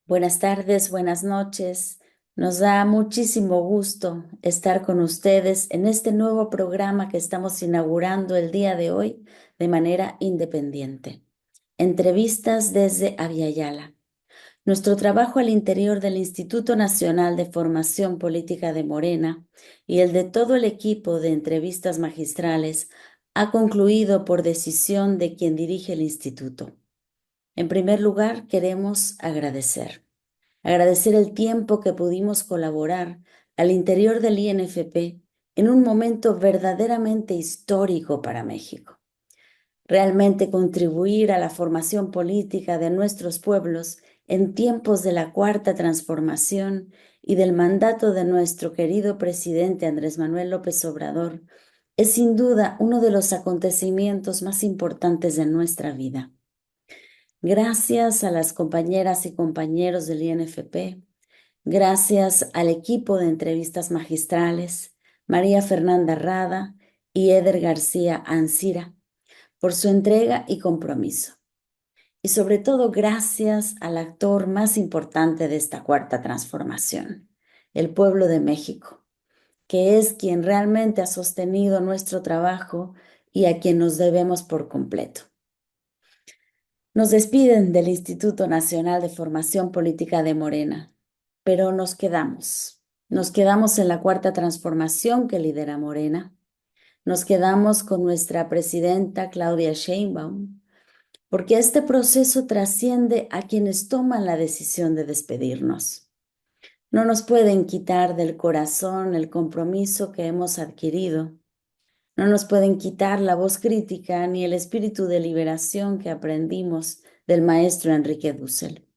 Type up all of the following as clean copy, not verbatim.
Buenas tardes, buenas noches. Nos da muchísimo gusto estar con ustedes en este nuevo programa que estamos inaugurando el día de hoy de manera independiente. Entrevistas desde Aviala. Nuestro trabajo al interior del Instituto Nacional de Formación Política de Morena y el de todo el equipo de entrevistas magistrales ha concluido por decisión de quien dirige el instituto. En primer lugar, queremos agradecer el tiempo que pudimos colaborar al interior del INFP en un momento verdaderamente histórico para México. Realmente contribuir a la formación política de nuestros pueblos en tiempos de la Cuarta Transformación y del mandato de nuestro querido presidente Andrés Manuel López Obrador es sin duda uno de los acontecimientos más importantes de nuestra vida. Gracias a las compañeras y compañeros del INFP, gracias al equipo de entrevistas magistrales, María Fernanda Rada y Eder García Ancira, por su entrega y compromiso. Y sobre todo gracias al actor más importante de esta cuarta transformación, el pueblo de México, que es quien realmente ha sostenido nuestro trabajo y a quien nos debemos por completo. Nos despiden del Instituto Nacional de Formación Política de Morena, pero nos quedamos. Nos quedamos en la cuarta transformación que lidera Morena. Nos quedamos con nuestra presidenta Claudia Sheinbaum, porque este proceso trasciende a quienes toman la decisión de despedirnos. No nos pueden quitar del corazón el compromiso que hemos adquirido. No nos pueden quitar la voz crítica ni el espíritu de liberación que aprendimos del maestro Enrique Dussel.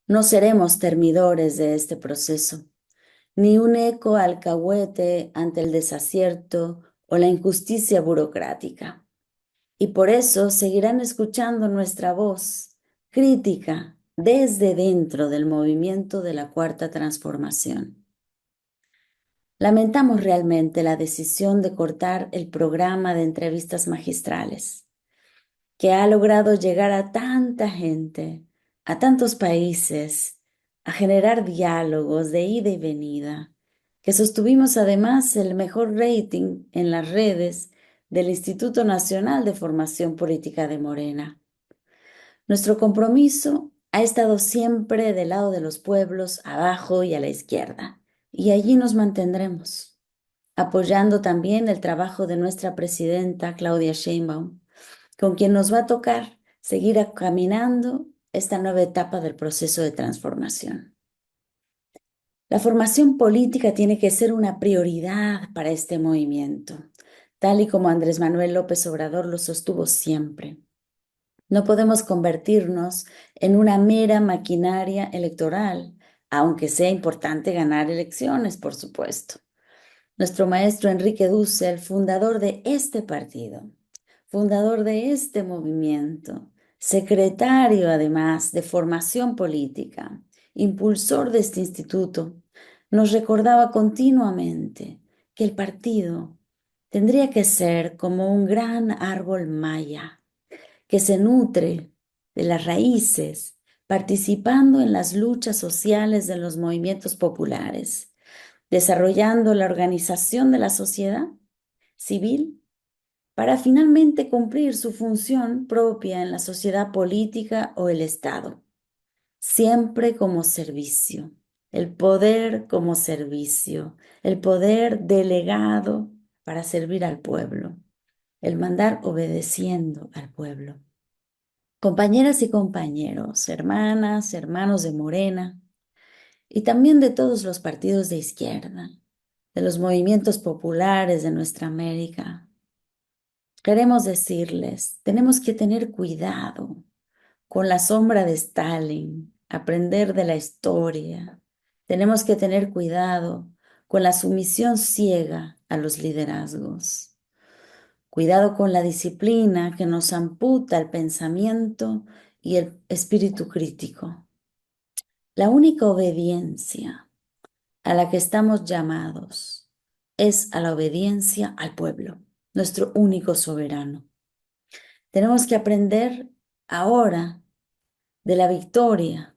No seremos termidores de este proceso, ni un eco alcahuete ante el desacierto o la injusticia burocrática. Y por eso seguirán escuchando nuestra voz crítica desde dentro del movimiento de la Cuarta Transformación. Lamentamos realmente la decisión de cortar el programa de entrevistas magistrales, que ha logrado llegar a tanta gente, a tantos países, a generar diálogos de ida y venida, que sostuvimos además el mejor rating en las redes del Instituto Nacional de Formación Política de Morena. Nuestro compromiso ha estado siempre del lado de los pueblos, abajo y a la izquierda, y allí nos mantendremos, apoyando también el trabajo de nuestra presidenta Claudia Sheinbaum, con quien nos va a tocar seguir caminando esta nueva etapa del proceso de transformación. La formación política tiene que ser una prioridad para este movimiento, tal y como Andrés Manuel López Obrador lo sostuvo siempre. No podemos convertirnos en una mera maquinaria electoral, aunque sea importante ganar elecciones, por supuesto. Nuestro maestro Enrique Dussel, fundador de este partido, fundador de este movimiento, secretario además de formación política, impulsor de este instituto, nos recordaba continuamente que el partido tendría que ser como un gran árbol maya que se nutre de las raíces, participando en las luchas sociales de los movimientos populares, desarrollando la organización de la sociedad civil para finalmente cumplir su función propia en la sociedad política o el Estado, siempre como servicio, el poder como servicio, el poder delegado para servir al pueblo, el mandar obedeciendo al pueblo. Compañeras y compañeros, hermanas, hermanos de Morena y también de todos los partidos de izquierda, de los movimientos populares de nuestra América. Queremos decirles, tenemos que tener cuidado con la sombra de Stalin, aprender de la historia. Tenemos que tener cuidado con la sumisión ciega a los liderazgos. Cuidado con la disciplina que nos amputa el pensamiento y el espíritu crítico. La única obediencia a la que estamos llamados es a la obediencia al pueblo, nuestro único soberano. Tenemos que aprender ahora de la victoria,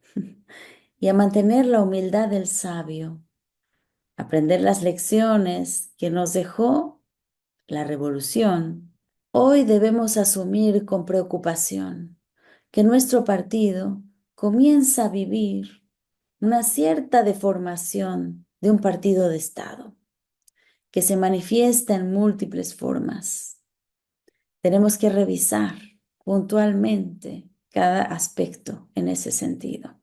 y a mantener la humildad del sabio, aprender las lecciones que nos dejó la revolución. Hoy debemos asumir con preocupación que nuestro partido comienza a vivir una cierta deformación de un partido de Estado que se manifiesta en múltiples formas. Tenemos que revisar puntualmente cada aspecto en ese sentido.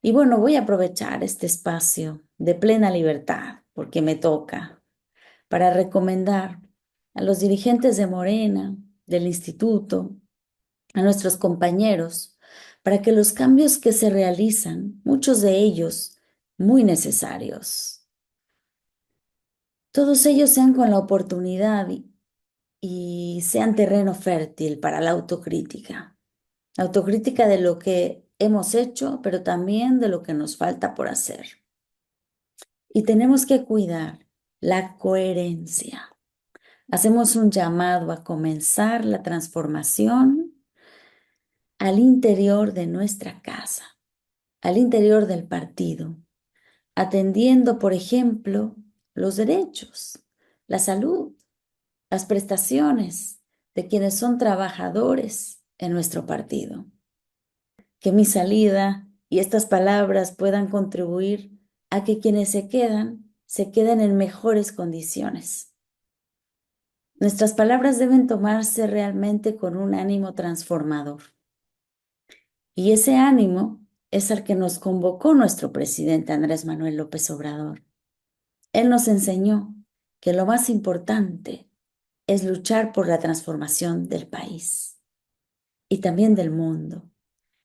Y bueno, voy a aprovechar este espacio de plena libertad, porque me toca, para recomendar a los dirigentes de Morena, del instituto, a nuestros compañeros, para que los cambios que se realizan, muchos de ellos muy necesarios, todos ellos sean con la oportunidad y sean terreno fértil para la autocrítica. Autocrítica de lo que hemos hecho, pero también de lo que nos falta por hacer. Y tenemos que cuidar la coherencia. Hacemos un llamado a comenzar la transformación al interior de nuestra casa, al interior del partido, atendiendo, por ejemplo, los derechos, la salud, las prestaciones de quienes son trabajadores en nuestro partido. Que mi salida y estas palabras puedan contribuir a que quienes se queden en mejores condiciones. Nuestras palabras deben tomarse realmente con un ánimo transformador. Y ese ánimo es al que nos convocó nuestro presidente Andrés Manuel López Obrador. Él nos enseñó que lo más importante es luchar por la transformación del país y también del mundo.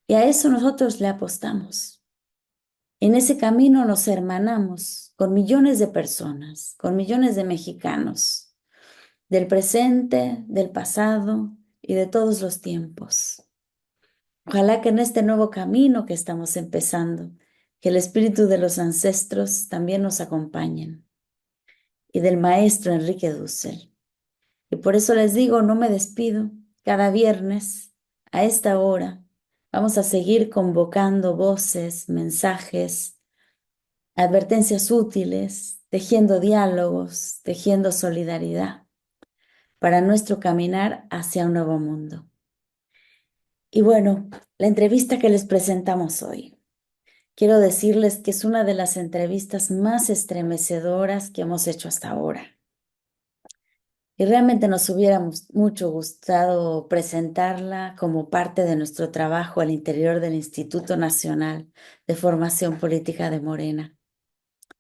Y a eso nosotros le apostamos. En ese camino nos hermanamos con millones de personas, con millones de mexicanos, del presente, del pasado y de todos los tiempos. Ojalá que en este nuevo camino que estamos empezando, que el espíritu de los ancestros también nos acompañen, y del maestro Enrique Dussel. Y por eso les digo, no me despido. Cada viernes, a esta hora, vamos a seguir convocando voces, mensajes, advertencias útiles, tejiendo diálogos, tejiendo solidaridad para nuestro caminar hacia un nuevo mundo. Y bueno, la entrevista que les presentamos hoy, quiero decirles que es una de las entrevistas más estremecedoras que hemos hecho hasta ahora. Y realmente nos hubiera mucho gustado presentarla como parte de nuestro trabajo al interior del Instituto Nacional de Formación Política de Morena.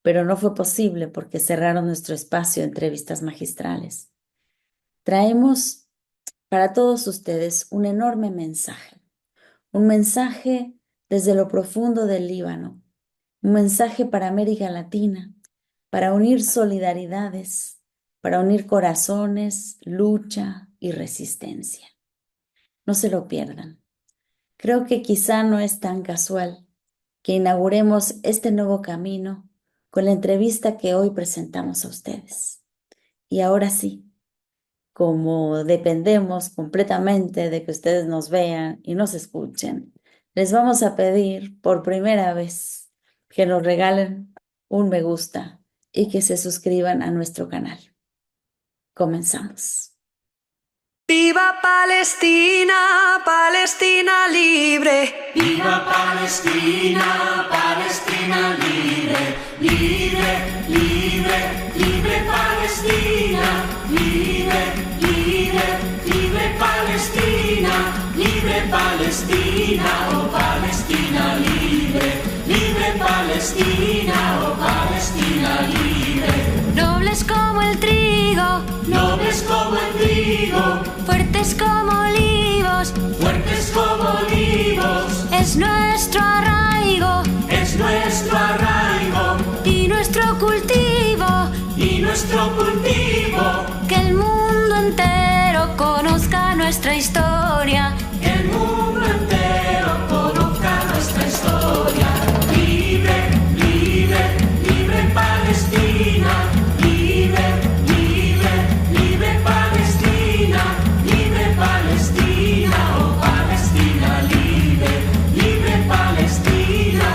Pero no fue posible porque cerraron nuestro espacio de entrevistas magistrales. Traemos para todos ustedes un enorme mensaje. Un mensaje desde lo profundo del Líbano. Un mensaje para América Latina, para unir solidaridades, para unir corazones, lucha y resistencia. No se lo pierdan. Creo que quizá no es tan casual que inauguremos este nuevo camino con la entrevista que hoy presentamos a ustedes. Y ahora sí, como dependemos completamente de que ustedes nos vean y nos escuchen, les vamos a pedir por primera vez que nos regalen un me gusta y que se suscriban a nuestro canal. Comenzamos. ¡Viva Palestina, Palestina libre! ¡Viva Palestina, Palestina libre! ¡Libre, libre, libre Palestina! ¡Libre, libre, libre Palestina! ¡Libre Palestina, oh Palestina libre! ¡Libre Palestina, oh Palestina libre! Nobles como el trigo, nobles como el trigo, fuertes como olivos, fuertes como olivos, es nuestro arraigo es nuestro arraigo y nuestro cultivo, que el mundo entero conozca nuestra historia, que el mundo entero conozca nuestra historia. Libre, libre, libre Palestina. Libre, libre, libre Palestina. Libre Palestina, oh Palestina libre. Libre Palestina,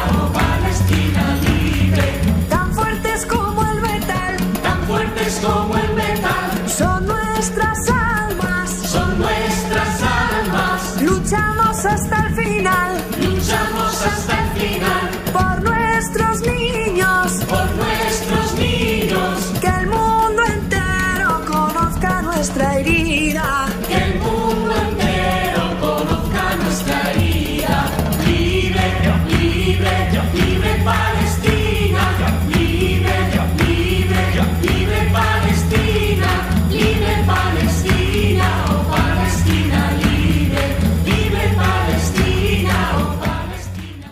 herida. Que el mundo entero conozca nuestra herida. Libre, libre, libre Palestina. Libre, libre, libre Palestina. Libre Palestina, oh Palestina libre. Libre Palestina, oh Palestina.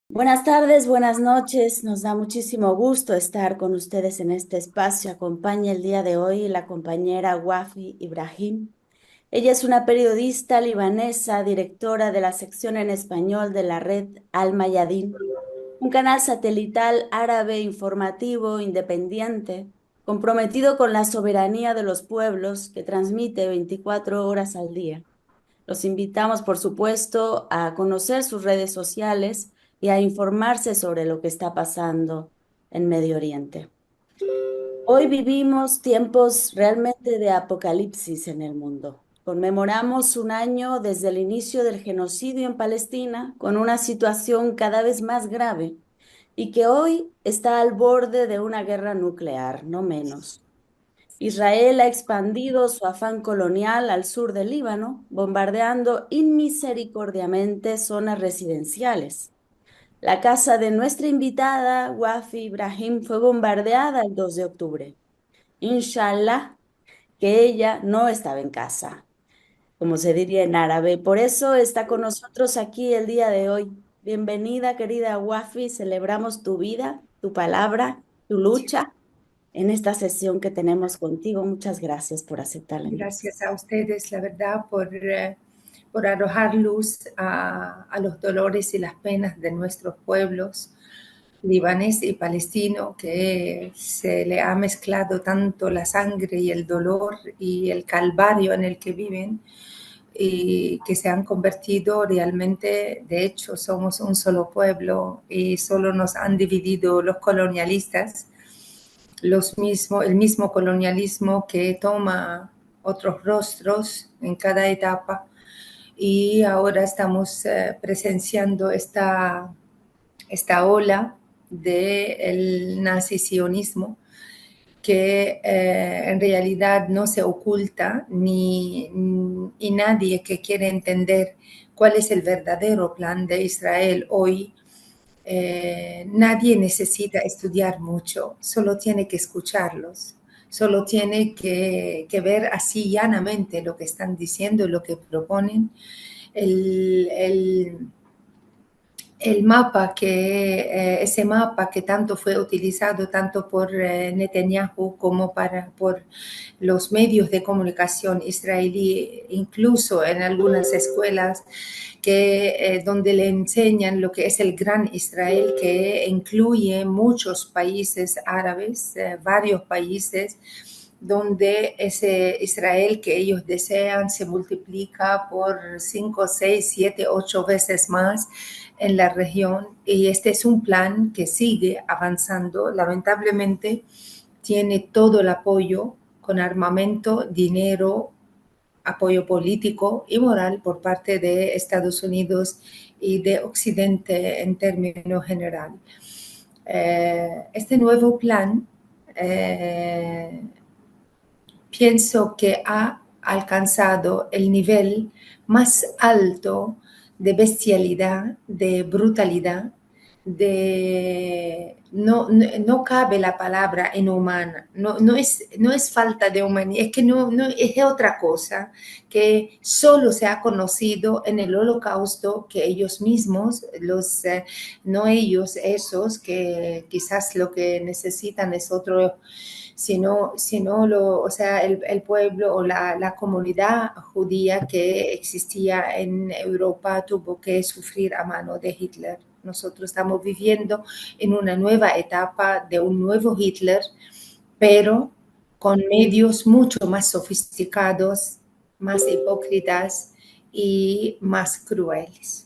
Buenas tardes, buenas noches. Nos da muchísimo gusto estar con ustedes en este espacio. Acompaña el día de hoy la compañera Wafi Ibrahim. Ella es una periodista libanesa, directora de la sección en español de la red Al Mayadin, un canal satelital árabe informativo independiente, comprometido con la soberanía de los pueblos, que transmite 24 horas al día. Los invitamos, por supuesto, a conocer sus redes sociales y a informarse sobre lo que está pasando en Medio Oriente. Hoy vivimos tiempos realmente de apocalipsis en el mundo. Conmemoramos un año desde el inicio del genocidio en Palestina, con una situación cada vez más grave y que hoy está al borde de una guerra nuclear, no menos. Israel ha expandido su afán colonial al sur del Líbano, bombardeando inmisericordiamente zonas residenciales. La casa de nuestra invitada, Wafi Ibrahim, fue bombardeada el 2 de octubre. Inshallah, que ella no estaba en casa, como se diría en árabe. Por eso está con nosotros aquí el día de hoy. Bienvenida, querida Wafi. Celebramos tu vida, tu palabra, tu lucha en esta sesión que tenemos contigo. Muchas gracias por aceptar la invitación. Gracias a ustedes, la verdad, por arrojar luz a los dolores y las penas de nuestros pueblos libanés y palestino, que se le ha mezclado tanto la sangre y el dolor y el calvario en el que viven, y que se han convertido realmente, de hecho, somos un solo pueblo y solo nos han dividido los colonialistas, el mismo colonialismo que toma otros rostros en cada etapa, y ahora estamos presenciando esta ola del nazi-sionismo que en realidad no se oculta y nadie que quiere entender cuál es el verdadero plan de Israel hoy. Nadie necesita estudiar mucho, solo tiene que escucharlos, solo tiene que ver así llanamente lo que están diciendo, lo que proponen. Ese mapa que tanto fue utilizado tanto por Netanyahu como por los medios de comunicación israelí, incluso en algunas escuelas donde le enseñan lo que es el Gran Israel, que incluye muchos países árabes, varios países, donde ese Israel que ellos desean se multiplica por 5, 6, 7, 8 veces más en la región, y este es un plan que sigue avanzando. Lamentablemente tiene todo el apoyo con armamento, dinero, apoyo político y moral por parte de Estados Unidos y de Occidente en términos general. Este nuevo plan pienso que ha alcanzado el nivel más alto de bestialidad, de brutalidad, no cabe la palabra inhumana, no es falta de humanidad, es que no es otra cosa que solo se ha conocido en el Holocausto, que ellos mismos, no ellos, esos que quizás lo que necesitan es otro, sino el pueblo o la comunidad judía que existía en Europa tuvo que sufrir a mano de Hitler. Nosotros estamos viviendo en una nueva etapa de un nuevo Hitler, pero con medios mucho más sofisticados, más hipócritas y más crueles.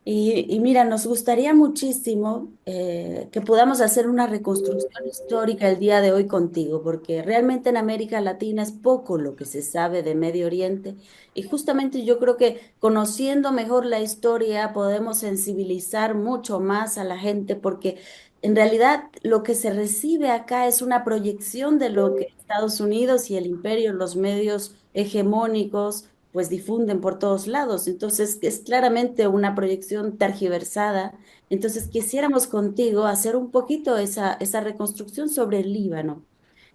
Y mira, nos gustaría muchísimo que podamos hacer una reconstrucción histórica el día de hoy contigo, porque realmente en América Latina es poco lo que se sabe de Medio Oriente, y justamente yo creo que conociendo mejor la historia podemos sensibilizar mucho más a la gente, porque en realidad lo que se recibe acá es una proyección de lo que Estados Unidos y el imperio, los medios hegemónicos, pues difunden por todos lados. Entonces, es claramente una proyección tergiversada. Entonces, quisiéramos contigo hacer un poquito esa reconstrucción sobre el Líbano.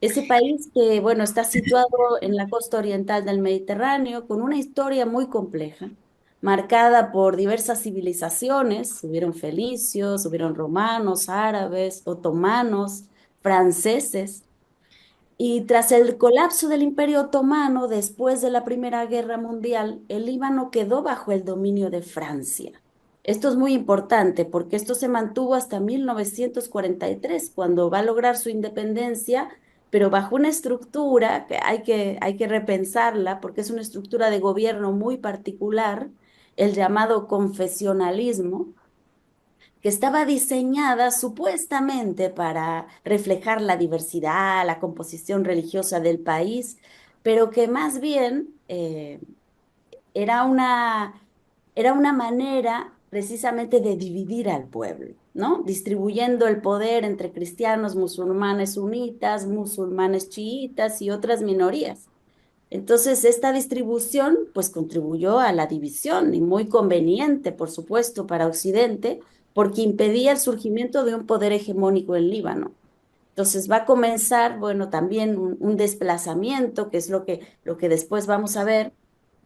Ese país que, bueno, está situado en la costa oriental del Mediterráneo, con una historia muy compleja, marcada por diversas civilizaciones. Hubieron fenicios, hubieron romanos, árabes, otomanos, franceses. Y tras el colapso del Imperio Otomano, después de la Primera Guerra Mundial, el Líbano quedó bajo el dominio de Francia. Esto es muy importante porque esto se mantuvo hasta 1943, cuando va a lograr su independencia, pero bajo una estructura que hay que repensarla porque es una estructura de gobierno muy particular, el llamado confesionalismo, que estaba diseñada supuestamente para reflejar la diversidad, la composición religiosa del país, pero que más bien era era una manera precisamente de dividir al pueblo, ¿no? Distribuyendo el poder entre cristianos, musulmanes sunitas, musulmanes chiitas y otras minorías. Entonces, esta distribución pues contribuyó a la división y muy conveniente, por supuesto, para Occidente, porque impedía el surgimiento de un poder hegemónico en Líbano. Entonces va a comenzar, bueno, también un desplazamiento, que es lo que después vamos a ver,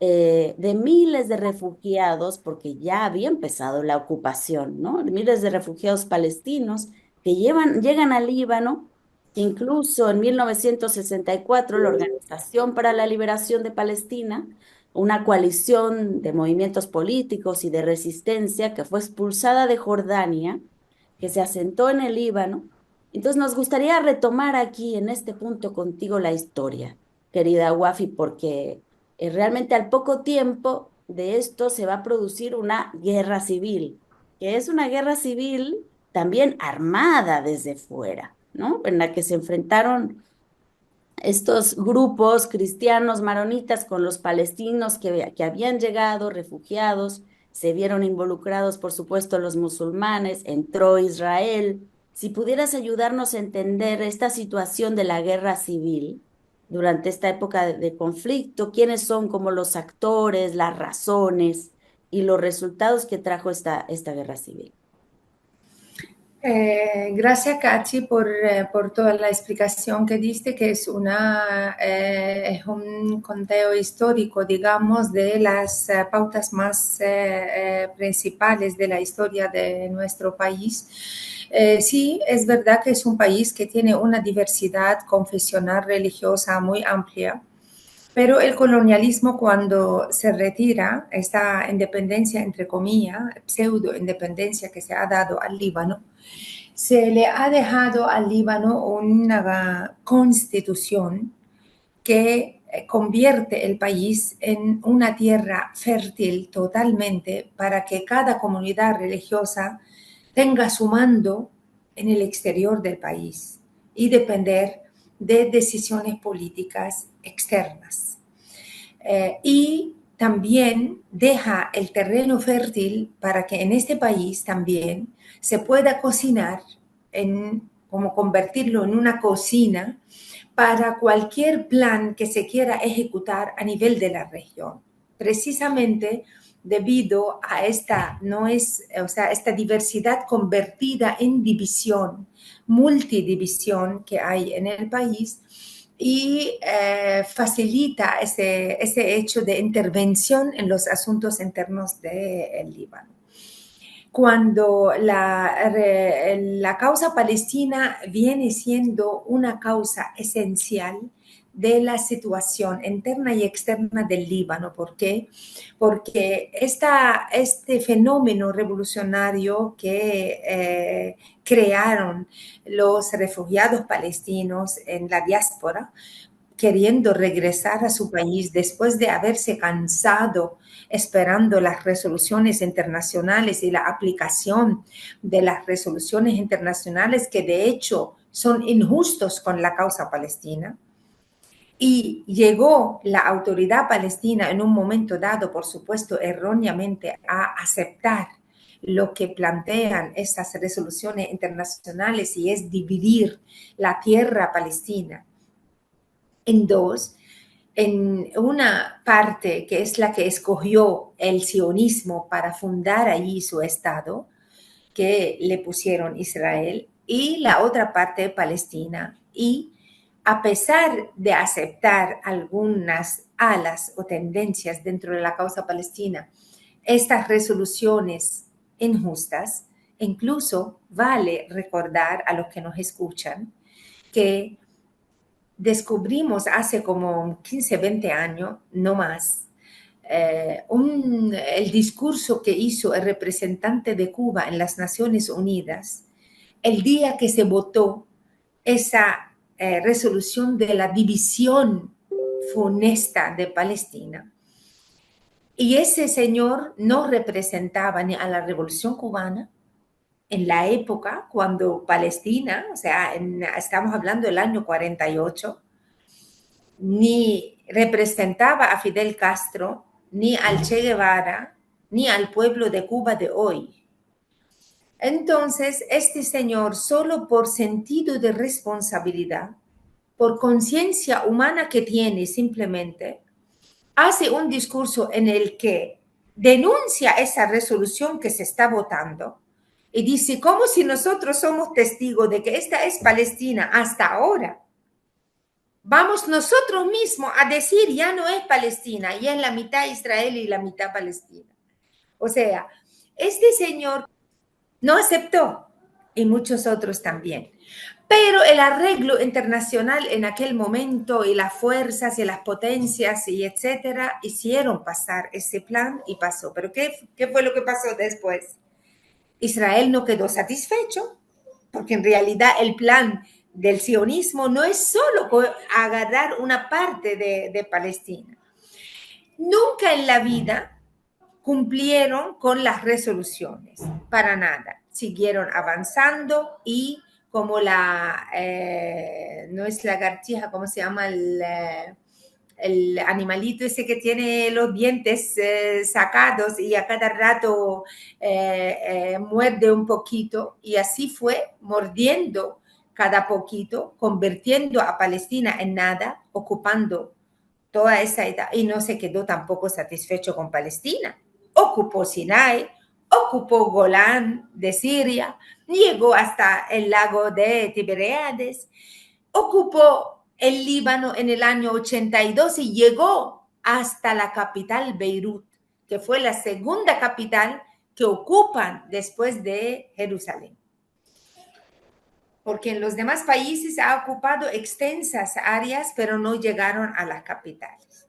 de miles de refugiados, porque ya había empezado la ocupación, ¿no? Miles de refugiados palestinos que llegan al Líbano, que incluso en 1964 la Organización para la Liberación de Palestina, una coalición de movimientos políticos y de resistencia que fue expulsada de Jordania, que se asentó en el Líbano. Entonces nos gustaría retomar aquí en este punto contigo la historia, querida Wafi, porque realmente al poco tiempo de esto se va a producir una guerra civil, que es una guerra civil también armada desde fuera, ¿no? En la que se enfrentaron estos grupos cristianos maronitas con los palestinos que habían llegado refugiados, se vieron involucrados, por supuesto, los musulmanes, entró Israel. Si pudieras ayudarnos a entender esta situación de la guerra civil durante esta época de conflicto, quiénes son como los actores, las razones y los resultados que trajo esta guerra civil. Gracias, Kachi, por toda la explicación que diste, que es es un conteo histórico, digamos, de las pautas más principales de la historia de nuestro país. Sí, es verdad que es un país que tiene una diversidad confesional religiosa muy amplia. Pero el colonialismo, cuando se retira, esta independencia, entre comillas, pseudo independencia que se ha dado al Líbano, se le ha dejado al Líbano una constitución que convierte el país en una tierra fértil totalmente para que cada comunidad religiosa tenga su mando en el exterior del país y depender de decisiones políticas externas. Y también deja el terreno fértil para que en este país también se pueda cocinar, como convertirlo en una cocina para cualquier plan que se quiera ejecutar a nivel de la región. Precisamente debido a esta diversidad convertida en división, multidivisión que hay en el país, y facilita ese hecho de intervención en los asuntos internos del Líbano. Cuando la causa palestina viene siendo una causa esencial de la situación interna y externa del Líbano. ¿Por qué? Porque este fenómeno revolucionario que crearon los refugiados palestinos en la diáspora, queriendo regresar a su país después de haberse cansado esperando las resoluciones internacionales y la aplicación de las resoluciones internacionales que de hecho son injustos con la causa palestina. Y llegó la autoridad palestina en un momento dado, por supuesto, erróneamente, a aceptar lo que plantean estas resoluciones internacionales y es dividir la tierra palestina en dos, en una parte que es la que escogió el sionismo para fundar allí su estado, que le pusieron Israel, y la otra parte Palestina. Y a pesar de aceptar algunas alas o tendencias dentro de la causa palestina, estas resoluciones injustas, incluso vale recordar a los que nos escuchan que descubrimos hace como 15, 20 años, no más, el discurso que hizo el representante de Cuba en las Naciones Unidas el día que se votó esa resolución de la división funesta de Palestina. Y ese señor no representaba ni a la Revolución Cubana en la época cuando Palestina, o sea, estamos hablando del año 48, ni representaba a Fidel Castro, ni al Che Guevara, ni al pueblo de Cuba de hoy. Entonces, este señor, solo por sentido de responsabilidad, por conciencia humana que tiene simplemente, hace un discurso en el que denuncia esa resolución que se está votando y dice, como si nosotros somos testigos de que esta es Palestina hasta ahora, vamos nosotros mismos a decir ya no es Palestina, ya es la mitad Israel y la mitad Palestina. O sea, este señor no aceptó y muchos otros también. Pero el arreglo internacional en aquel momento y las fuerzas y las potencias y etcétera hicieron pasar ese plan y pasó. Pero ¿qué fue lo que pasó después? Israel no quedó satisfecho porque en realidad el plan del sionismo no es solo agarrar una parte de Palestina. Nunca en la vida cumplieron con las resoluciones, para nada. Siguieron avanzando y como no es lagartija, ¿cómo se llama? El animalito ese que tiene los dientes sacados y a cada rato muerde un poquito, y así fue mordiendo cada poquito, convirtiendo a Palestina en nada, ocupando toda esa edad, y no se quedó tampoco satisfecho con Palestina. Ocupó Sinai, ocupó Golán de Siria, llegó hasta el lago de Tiberíades, ocupó el Líbano en el año 82 y llegó hasta la capital Beirut, que fue la segunda capital que ocupan después de Jerusalén. Porque en los demás países ha ocupado extensas áreas, pero no llegaron a las capitales.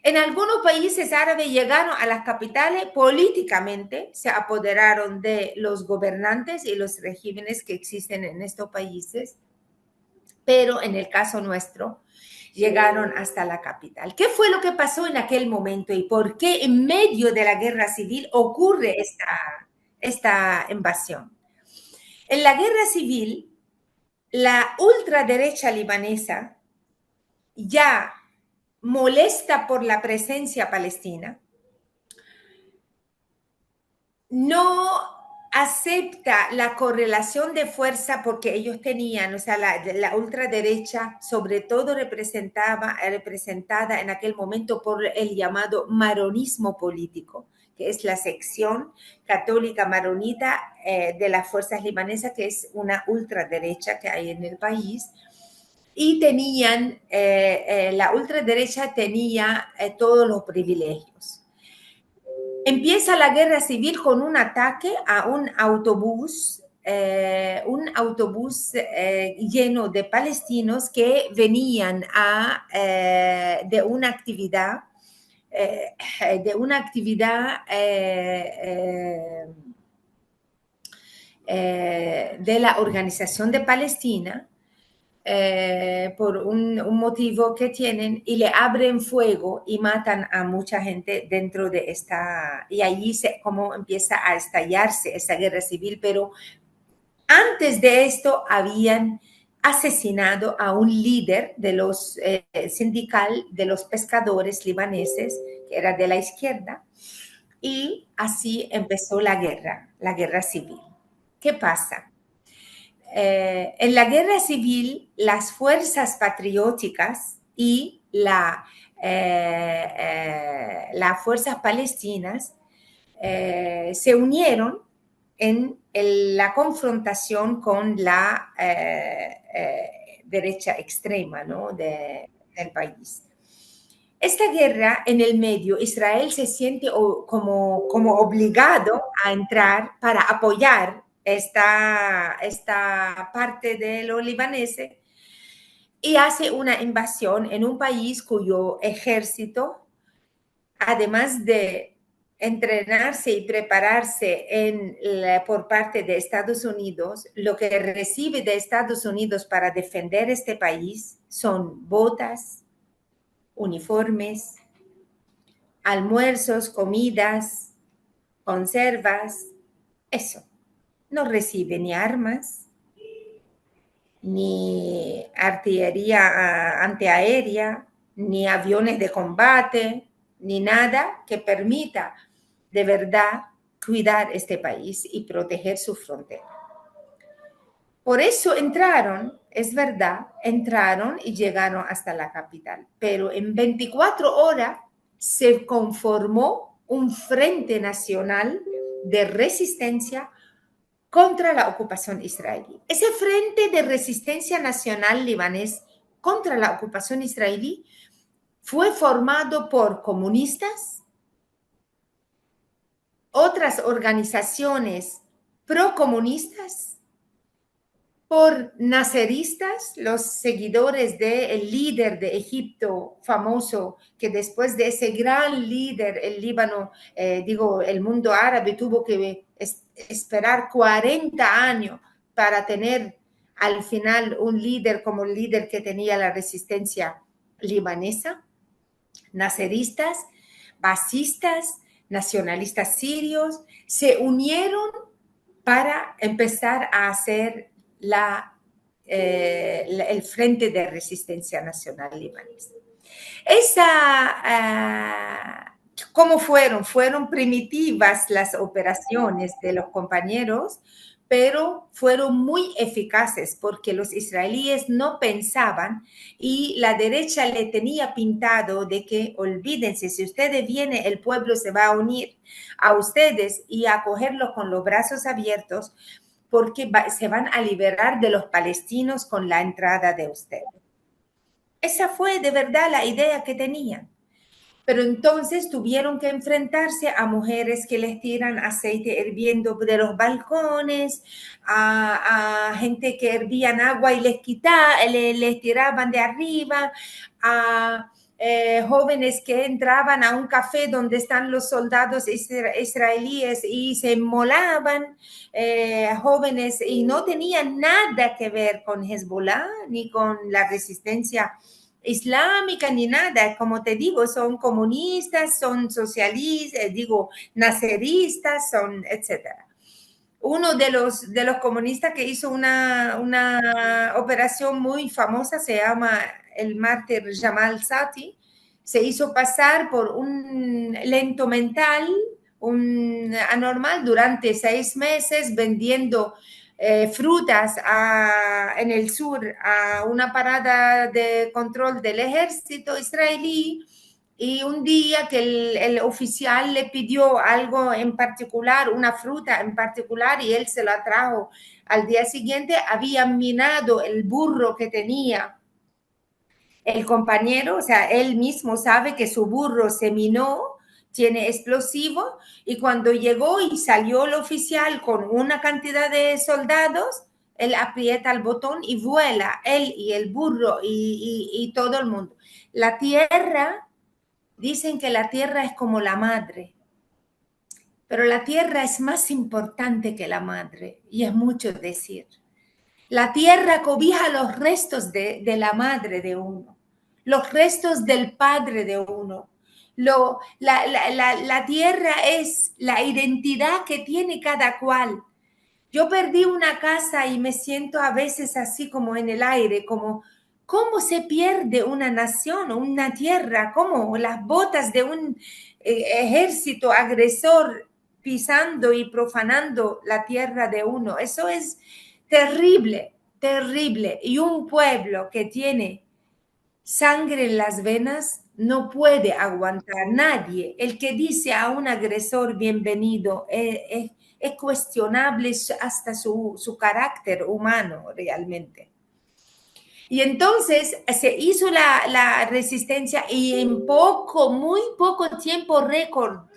En algunos países árabes llegaron a las capitales políticamente, se apoderaron de los gobernantes y los regímenes que existen en estos países, pero en el caso nuestro llegaron hasta la capital. ¿Qué fue lo que pasó en aquel momento y por qué en medio de la guerra civil ocurre esta invasión? En la guerra civil, la ultraderecha libanesa, ya molesta por la presencia palestina, no acepta la correlación de fuerza porque ellos tenían, o sea, la ultraderecha sobre todo representada en aquel momento por el llamado maronismo político, que es la sección católica maronita de las fuerzas libanesas, que es una ultraderecha que hay en el país. Y tenían, la ultraderecha tenía todos los privilegios. Empieza la guerra civil con un ataque a un autobús lleno de palestinos que venían de una actividad de la Organización de Palestina, por un motivo que tienen, y le abren fuego y matan a mucha gente dentro de esta, y allí como empieza a estallarse esa guerra civil. Pero antes de esto habían asesinado a un líder de los sindical de los pescadores libaneses, que era de la izquierda, y así empezó la guerra civil. ¿Qué pasa? En la guerra civil, las fuerzas patrióticas y las fuerzas palestinas se unieron en la confrontación con la derecha extrema, ¿no? del país. Esta guerra en el medio, Israel se siente como obligado a entrar para apoyar esta parte de los libaneses y hace una invasión en un país cuyo ejército, además de entrenarse y prepararse por parte de Estados Unidos, lo que recibe de Estados Unidos para defender este país son botas, uniformes, almuerzos, comidas, conservas, eso. No recibe ni armas, ni artillería antiaérea, ni aviones de combate, ni nada que permita de verdad cuidar este país y proteger su frontera. Por eso entraron, es verdad, entraron y llegaron hasta la capital, pero en 24 horas se conformó un frente nacional de resistencia contra la ocupación israelí. Ese frente de resistencia nacional libanés contra la ocupación israelí fue formado por comunistas, otras organizaciones procomunistas, por naceristas, los seguidores del líder de Egipto famoso, que después de ese gran líder, el Líbano, el mundo árabe tuvo que esperar 40 años para tener al final un líder como el líder que tenía la resistencia libanesa. Naceristas, basistas, nacionalistas sirios, se unieron para empezar a hacer el Frente de Resistencia Nacional Libanés. ¿Cómo fueron? Fueron primitivas las operaciones de los compañeros, pero fueron muy eficaces porque los israelíes no pensaban y la derecha le tenía pintado de que olvídense, si ustedes vienen, el pueblo se va a unir a ustedes y a acogerlos con los brazos abiertos, porque se van a liberar de los palestinos con la entrada de ustedes. Esa fue de verdad la idea que tenían. Pero entonces tuvieron que enfrentarse a mujeres que les tiran aceite hirviendo de los balcones, a gente que hervían agua y les tiraban de arriba, a jóvenes que entraban a un café donde están los soldados israelíes y se inmolaban, jóvenes, y no tenían nada que ver con Hezbollah ni con la resistencia islámica ni nada. Como te digo, son comunistas, son socialistas, naceristas, son etcétera. Uno de los comunistas que hizo una operación muy famosa se llama el mártir Jamal Sati. Se hizo pasar por un lento mental, un anormal, durante 6 meses vendiendo frutas en el sur a una parada de control del ejército israelí. Y un día que el oficial le pidió algo en particular, una fruta en particular, y él se la trajo al día siguiente, había minado el burro que tenía el compañero, o sea, él mismo sabe que su burro se minó, tiene explosivo, y cuando llegó y salió el oficial con una cantidad de soldados, él aprieta el botón y vuela, él y el burro y todo el mundo. La tierra... Dicen que la tierra es como la madre, pero la tierra es más importante que la madre, y es mucho decir. La tierra cobija los restos de la madre de uno, los restos del padre de uno. La tierra es la identidad que tiene cada cual. Yo perdí una casa y me siento a veces así como en el aire, como cómo se pierde una nación o una tierra, cómo las botas de un ejército agresor pisando y profanando la tierra de uno. Eso es terrible, terrible. Y un pueblo que tiene sangre en las venas no puede aguantar. Nadie. El que dice a un agresor bienvenido es cuestionable hasta su carácter humano realmente. Y entonces se hizo la resistencia y en muy poco tiempo récord,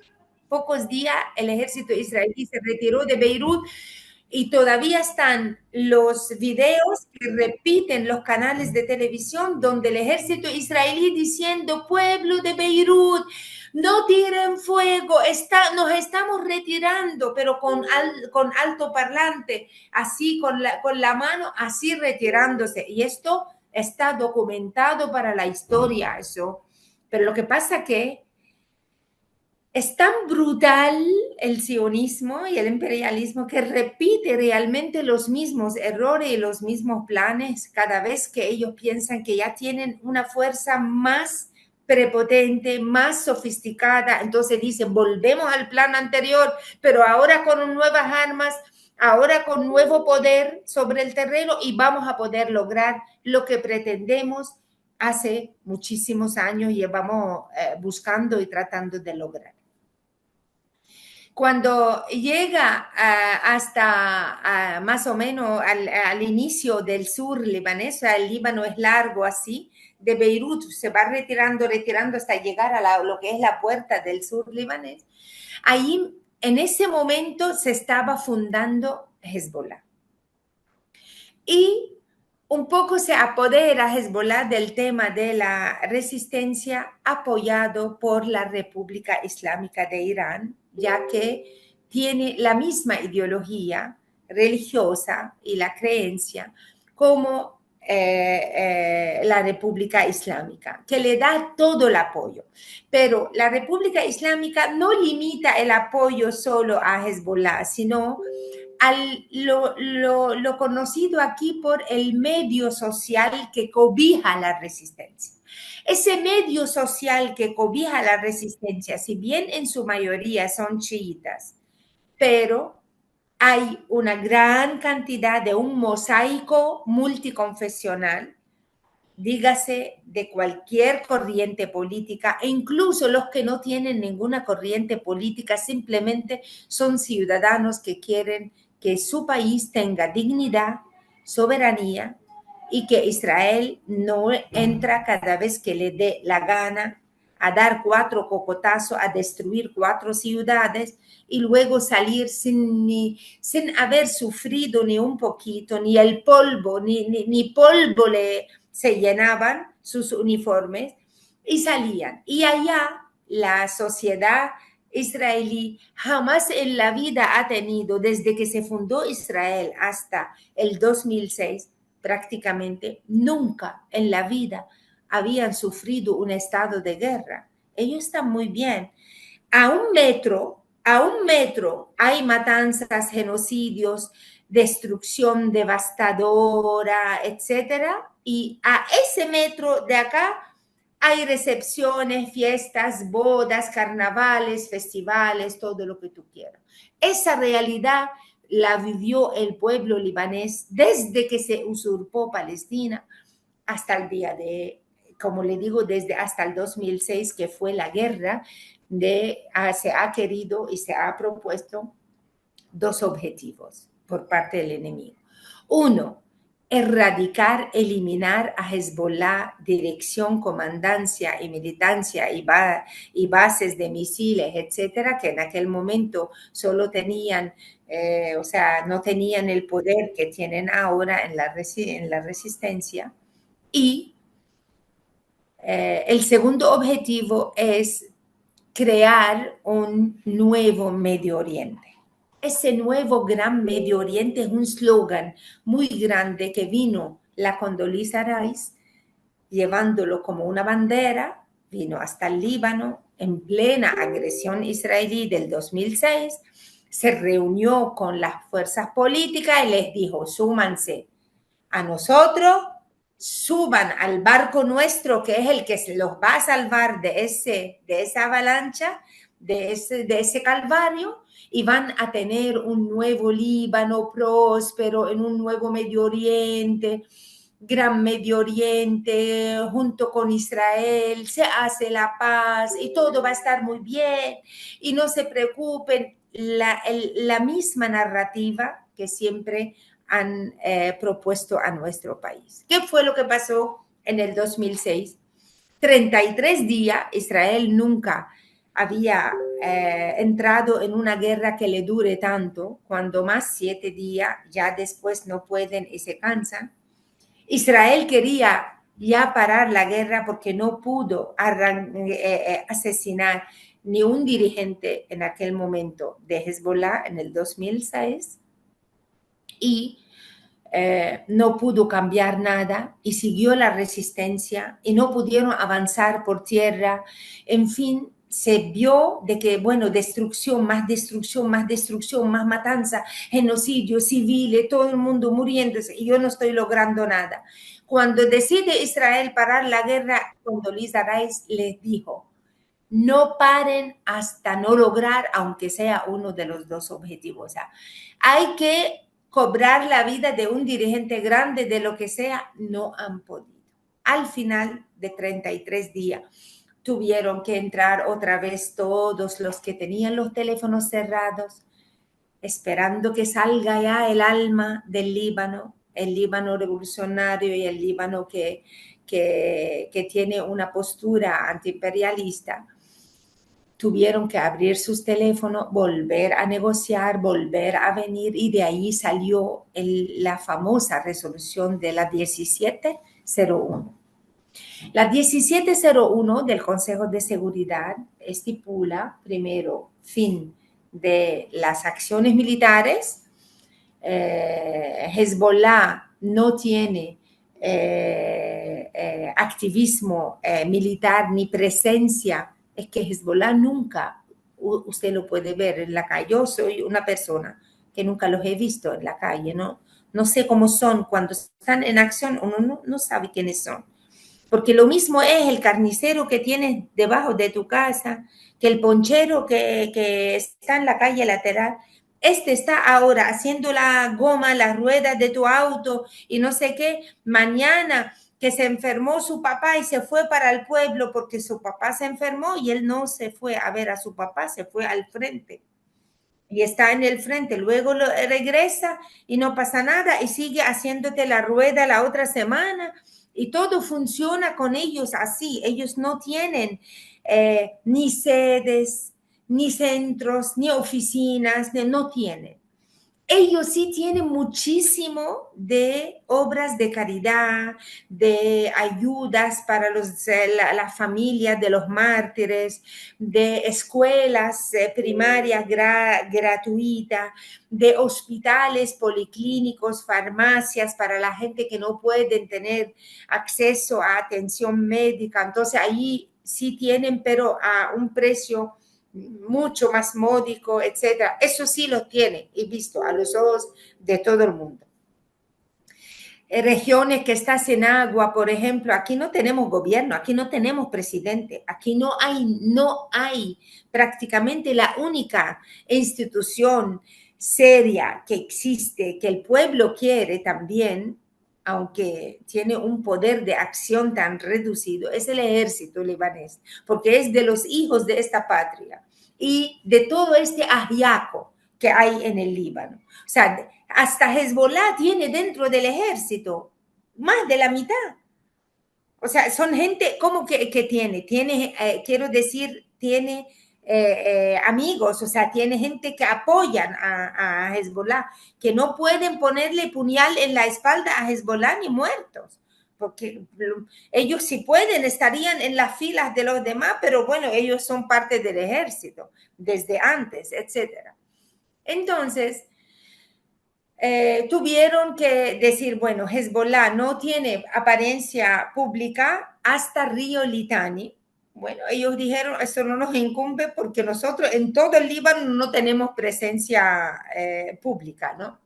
pocos días, el ejército israelí se retiró de Beirut y todavía están los videos que repiten los canales de televisión donde el ejército israelí diciendo, pueblo de Beirut, no tiren fuego, nos estamos retirando, pero con altoparlante, así con la mano, así retirándose. Y esto está documentado para la historia, eso. Pero lo que pasa que es tan brutal el sionismo y el imperialismo que repite realmente los mismos errores y los mismos planes cada vez que ellos piensan que ya tienen una fuerza más prepotente, más sofisticada. Entonces dicen, volvemos al plan anterior, pero ahora con nuevas armas, ahora con nuevo poder sobre el terreno y vamos a poder lograr lo que pretendemos hace muchísimos años llevamos buscando y tratando de lograr. Cuando llega hasta más o menos al inicio del sur libanés, o sea, el Líbano es largo así, de Beirut se va retirando hasta llegar a lo que es la puerta del sur libanés. Ahí, en ese momento, se estaba fundando Hezbollah. Y un poco se apodera Hezbollah del tema de la resistencia apoyado por la República Islámica de Irán, ya que tiene la misma ideología religiosa y la creencia como la República Islámica, que le da todo el apoyo. Pero la República Islámica no limita el apoyo solo a Hezbollah, sino lo conocido aquí por el medio social que cobija la resistencia. Ese medio social que cobija la resistencia, si bien en su mayoría son chiitas, pero hay una gran cantidad de un mosaico multiconfesional, dígase de cualquier corriente política, e incluso los que no tienen ninguna corriente política, simplemente son ciudadanos que quieren que su país tenga dignidad, soberanía y que Israel no entra cada vez que le dé la gana a dar 4 cocotazos, a destruir 4 ciudades y luego salir sin haber sufrido ni un poquito, ni el polvo, ni polvo se llenaban sus uniformes y salían. Y allá la sociedad israelí jamás en la vida ha tenido, desde que se fundó Israel hasta el 2006, prácticamente nunca en la vida habían sufrido un estado de guerra. Ellos están muy bien. A un metro hay matanzas, genocidios, destrucción devastadora, etcétera. Y a ese metro de acá hay recepciones, fiestas, bodas, carnavales, festivales, todo lo que tú quieras. Esa realidad la vivió el pueblo libanés desde que se usurpó Palestina hasta el día de, como le digo, desde hasta el 2006, que fue la guerra, se ha querido y se ha propuesto 2 objetivos por parte del enemigo. 1, erradicar, eliminar a Hezbollah, dirección, comandancia y militancia y bases de misiles, etcétera, que en aquel momento solo tenían, no tenían el poder que tienen ahora en la resistencia. Y el segundo objetivo es crear un nuevo Medio Oriente. Ese nuevo gran Medio Oriente es un slogan muy grande que vino la Condoleezza Rice llevándolo como una bandera, vino hasta el Líbano en plena agresión israelí del 2006, se reunió con las fuerzas políticas y les dijo, súmanse a nosotros, suban al barco nuestro, que es el que los va a salvar de esa avalancha, de ese calvario, y van a tener un nuevo Líbano próspero, en un nuevo Medio Oriente, Gran Medio Oriente, junto con Israel, se hace la paz y todo va a estar muy bien. Y no se preocupen, la misma narrativa que siempre han propuesto a nuestro país. ¿Qué fue lo que pasó en el 2006? 33 días, Israel nunca había entrado en una guerra que le dure tanto, cuando más 7 días, ya después no pueden y se cansan. Israel quería ya parar la guerra porque no pudo asesinar ni un dirigente en aquel momento de Hezbollah en el 2006 y no pudo cambiar nada y siguió la resistencia y no pudieron avanzar por tierra. En fin, se vio de que, bueno, destrucción, más destrucción, más destrucción, más matanza, genocidio, civiles, todo el mundo muriéndose y yo no estoy logrando nada. Cuando decide Israel parar la guerra, Condoleezza Rice les dijo, no paren hasta no lograr, aunque sea uno de los dos objetivos. O sea, hay que cobrar la vida de un dirigente grande, de lo que sea, no han podido. Al final de 33 días, tuvieron que entrar otra vez todos los que tenían los teléfonos cerrados, esperando que salga ya el alma del Líbano, el Líbano revolucionario y el Líbano que tiene una postura antiimperialista. Tuvieron que abrir sus teléfonos, volver a negociar, volver a venir, y de ahí salió la famosa resolución de la 1701. La 1701 del Consejo de Seguridad estipula, primero, fin de las acciones militares. Hezbollah no tiene activismo militar ni presencia. Es que Hezbollah nunca, usted lo puede ver en la calle. Yo soy una persona que nunca los he visto en la calle, ¿no? No sé cómo son cuando están en acción, uno no sabe quiénes son. Porque lo mismo es el carnicero que tienes debajo de tu casa, que el ponchero que está en la calle lateral. Este está ahora haciendo la goma, las ruedas de tu auto y no sé qué. Mañana que se enfermó su papá y se fue para el pueblo porque su papá se enfermó y él no se fue a ver a su papá, se fue al frente. Y está en el frente, luego regresa y no pasa nada y sigue haciéndote la rueda la otra semana y todo funciona con ellos así. Ellos no tienen ni sedes, ni centros, ni oficinas, no tienen. Ellos sí tienen muchísimo de obras de caridad, de ayudas para la familia de los mártires, de escuelas primarias gratuitas, de hospitales policlínicos, farmacias para la gente que no pueden tener acceso a atención médica. Entonces ahí sí tienen, pero a un precio mucho más módico, etcétera. Eso sí lo tiene y visto a los ojos de todo el mundo. Regiones que están sin agua, por ejemplo, aquí no tenemos gobierno, aquí no tenemos presidente, aquí no hay prácticamente la única institución seria que existe, que el pueblo quiere también, aunque tiene un poder de acción tan reducido, es el ejército libanés, porque es de los hijos de esta patria y de todo este ajiaco que hay en el Líbano. O sea, hasta Hezbollah tiene dentro del ejército más de la mitad. O sea, son gente, ¿cómo que tiene? Quiero decir, tiene amigos, o sea, tiene gente que apoyan a Hezbollah, que no pueden ponerle puñal en la espalda a Hezbollah ni muertos, porque ellos si pueden estarían en las filas de los demás, pero bueno, ellos son parte del ejército desde antes, etcétera. Entonces, tuvieron que decir, bueno, Hezbollah no tiene apariencia pública hasta Río Litani. Bueno, ellos dijeron, eso no nos incumbe porque nosotros en todo el Líbano no tenemos presencia pública, ¿no?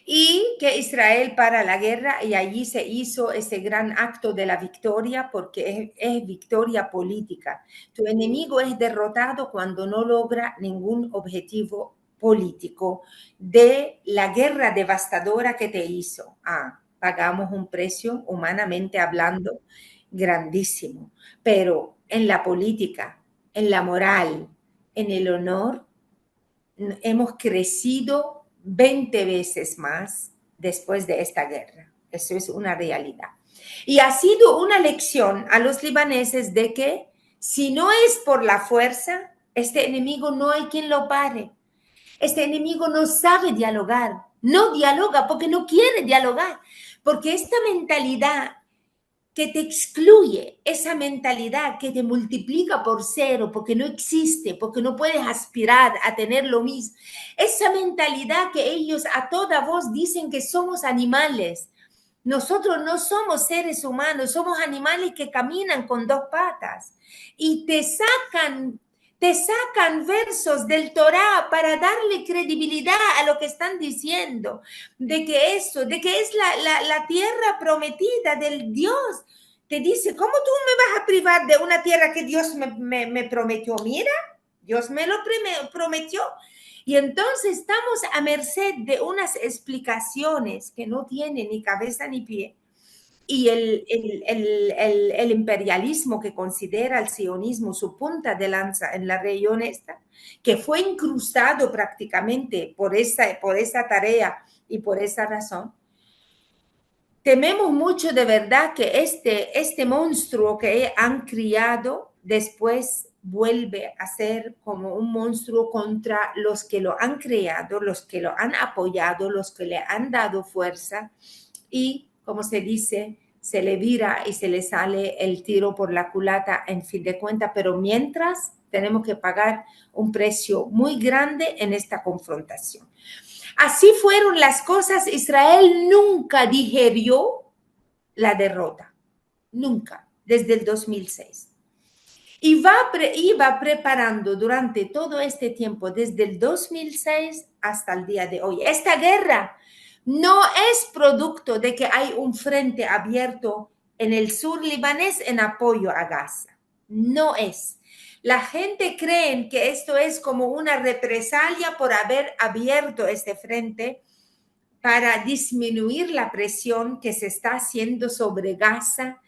y que Israel para la guerra y allí se hizo ese gran acto de la victoria porque es victoria política. Tu enemigo es derrotado cuando no logra ningún objetivo político de la guerra devastadora que te hizo. Pagamos un precio, humanamente hablando, grandísimo, pero en la política, en la moral, en el honor, hemos crecido 20 veces más después de esta guerra. Eso es una realidad. Y ha sido una lección a los libaneses de que si no es por la fuerza, este enemigo no hay quien lo pare. Este enemigo no sabe dialogar, no dialoga porque no quiere dialogar, porque esta mentalidad que te excluye, esa mentalidad que te multiplica por cero, porque no existe, porque no puedes aspirar a tener lo mismo, esa mentalidad que ellos a toda voz dicen que somos animales. Nosotros no somos seres humanos, somos animales que caminan con dos patas y te sacan versos del Torá para darle credibilidad a lo que están diciendo, de que es la tierra prometida del Dios. Te dice, ¿cómo tú me vas a privar de una tierra que Dios me prometió? Mira, Dios me lo prometió. Y entonces estamos a merced de unas explicaciones que no tienen ni cabeza ni pie. Y el imperialismo que considera el sionismo su punta de lanza en la región esta, que fue incrustado prácticamente por esa tarea y por esa razón, tememos mucho de verdad que este monstruo que han criado después vuelve a ser como un monstruo contra los que lo han creado, los que lo han apoyado, los que le han dado fuerza y, como se dice, se le vira y se le sale el tiro por la culata en fin de cuentas, pero mientras tenemos que pagar un precio muy grande en esta confrontación. Así fueron las cosas. Israel nunca digerió la derrota, nunca, desde el 2006. Iba preparando durante todo este tiempo, desde el 2006 hasta el día de hoy. Esta guerra no es producto de que hay un frente abierto en el sur libanés en apoyo a Gaza. No es. La gente cree que esto es como una represalia por haber abierto este frente para disminuir la presión que se está haciendo sobre Gaza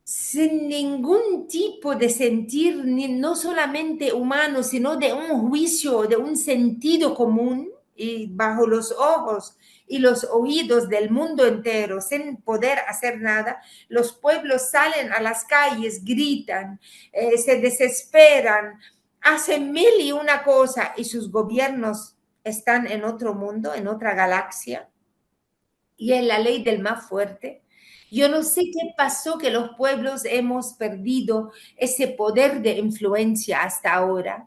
sin ningún tipo de sentir, no solamente humano, sino de un juicio, de un sentido común y bajo los ojos y los oídos del mundo entero, sin poder hacer nada. Los pueblos salen a las calles, gritan, se desesperan, hacen mil y una cosa y sus gobiernos están en otro mundo, en otra galaxia y en la ley del más fuerte. Yo no sé qué pasó, que los pueblos hemos perdido ese poder de influencia hasta ahora.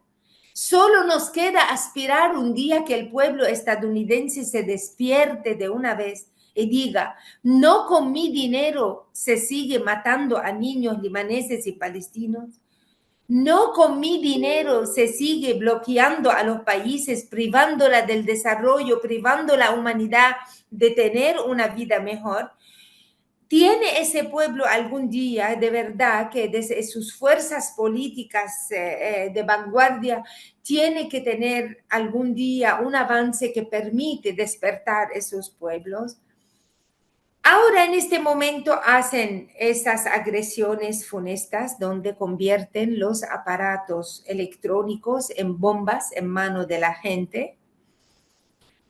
Solo nos queda aspirar un día que el pueblo estadounidense se despierte de una vez y diga, no con mi dinero se sigue matando a niños libaneses y palestinos, no con mi dinero se sigue bloqueando a los países, privándola del desarrollo, privando la humanidad de tener una vida mejor. ¿Tiene ese pueblo algún día de verdad que desde sus fuerzas políticas de vanguardia tiene que tener algún día un avance que permite despertar esos pueblos? Ahora en este momento hacen esas agresiones funestas donde convierten los aparatos electrónicos en bombas en manos de la gente.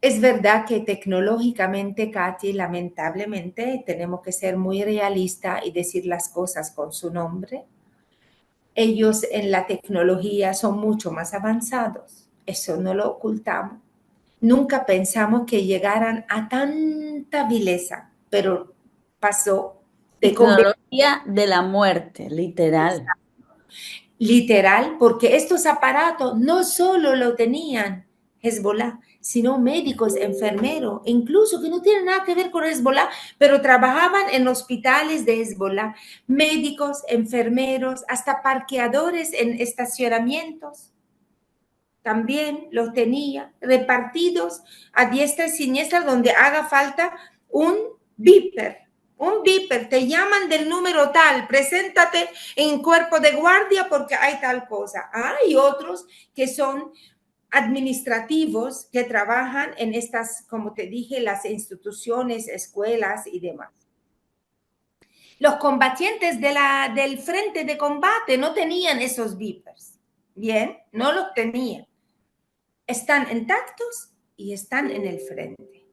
Es verdad que tecnológicamente, Katy, lamentablemente, tenemos que ser muy realistas y decir las cosas con su nombre. Ellos en la tecnología son mucho más avanzados. Eso no lo ocultamos. Nunca pensamos que llegaran a tanta vileza, pero pasó de Tecnología de la muerte, literal. literal, porque estos aparatos no solo lo tenían Hezbollah, sino médicos, enfermeros, incluso que no tienen nada que ver con Hezbollah, pero trabajaban en hospitales de Hezbollah, médicos, enfermeros, hasta parqueadores en estacionamientos. también los tenía repartidos a diestra y siniestra donde haga falta un beeper. Un beeper, te llaman del número tal, preséntate en cuerpo de guardia porque hay tal cosa. Hay otros que son administrativos que trabajan en estas, como te dije, las instituciones, escuelas y demás. Los combatientes del frente de combate no tenían esos beepers. Bien, no los tenían. Están intactos y están en el frente.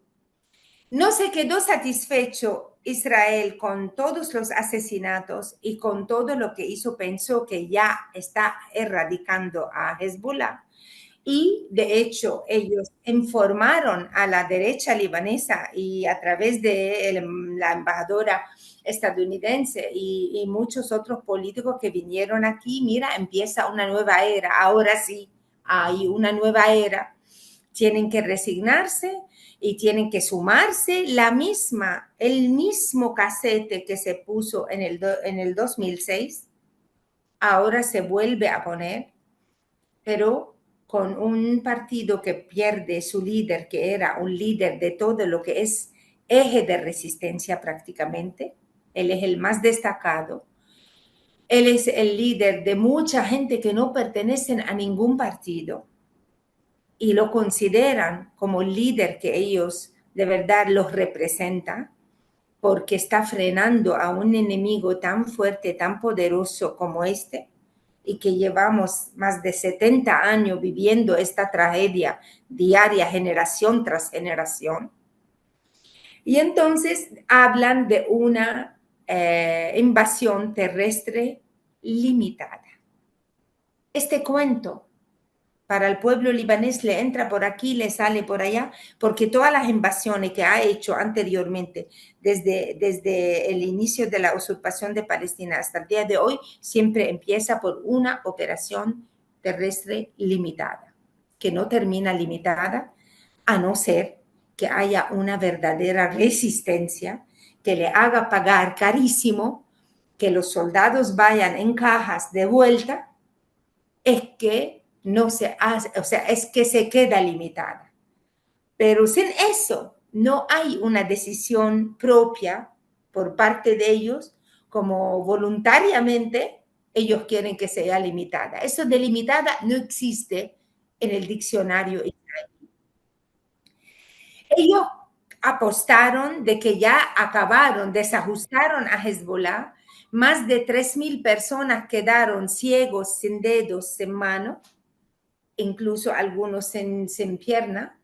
No se quedó satisfecho Israel con todos los asesinatos y con todo lo que hizo, pensó que ya está erradicando a Hezbollah. Y de hecho, ellos informaron a la derecha libanesa y a través de la embajadora estadounidense y muchos otros políticos que vinieron aquí, mira, empieza una nueva era, ahora sí, hay una nueva era, tienen que resignarse y tienen que sumarse el mismo casete que se puso en el 2006, ahora se vuelve a poner, pero con un partido que pierde su líder, que era un líder de todo lo que es eje de resistencia prácticamente. Él es el más destacado. Él es el líder de mucha gente que no pertenecen a ningún partido y lo consideran como el líder que ellos de verdad los representan porque está frenando a un enemigo tan fuerte, tan poderoso como este, y que llevamos más de 70 años viviendo esta tragedia diaria, generación tras generación. Y entonces hablan de una invasión terrestre limitada. Este cuento para el pueblo libanés le entra por aquí, le sale por allá, porque todas las invasiones que ha hecho anteriormente, desde el inicio de la usurpación de Palestina hasta el día de hoy, siempre empieza por una operación terrestre limitada, que no termina limitada, a no ser que haya una verdadera resistencia que le haga pagar carísimo, que los soldados vayan en cajas de vuelta, es que no se hace, o sea, es que se queda limitada. Pero sin eso, no hay una decisión propia por parte de ellos, como voluntariamente ellos quieren que sea limitada. Eso de limitada no existe en el diccionario israelí. Ellos apostaron de que ya acabaron, desajustaron a Hezbollah, más de 3,000 personas quedaron ciegos, sin dedos, sin mano, incluso algunos sin pierna,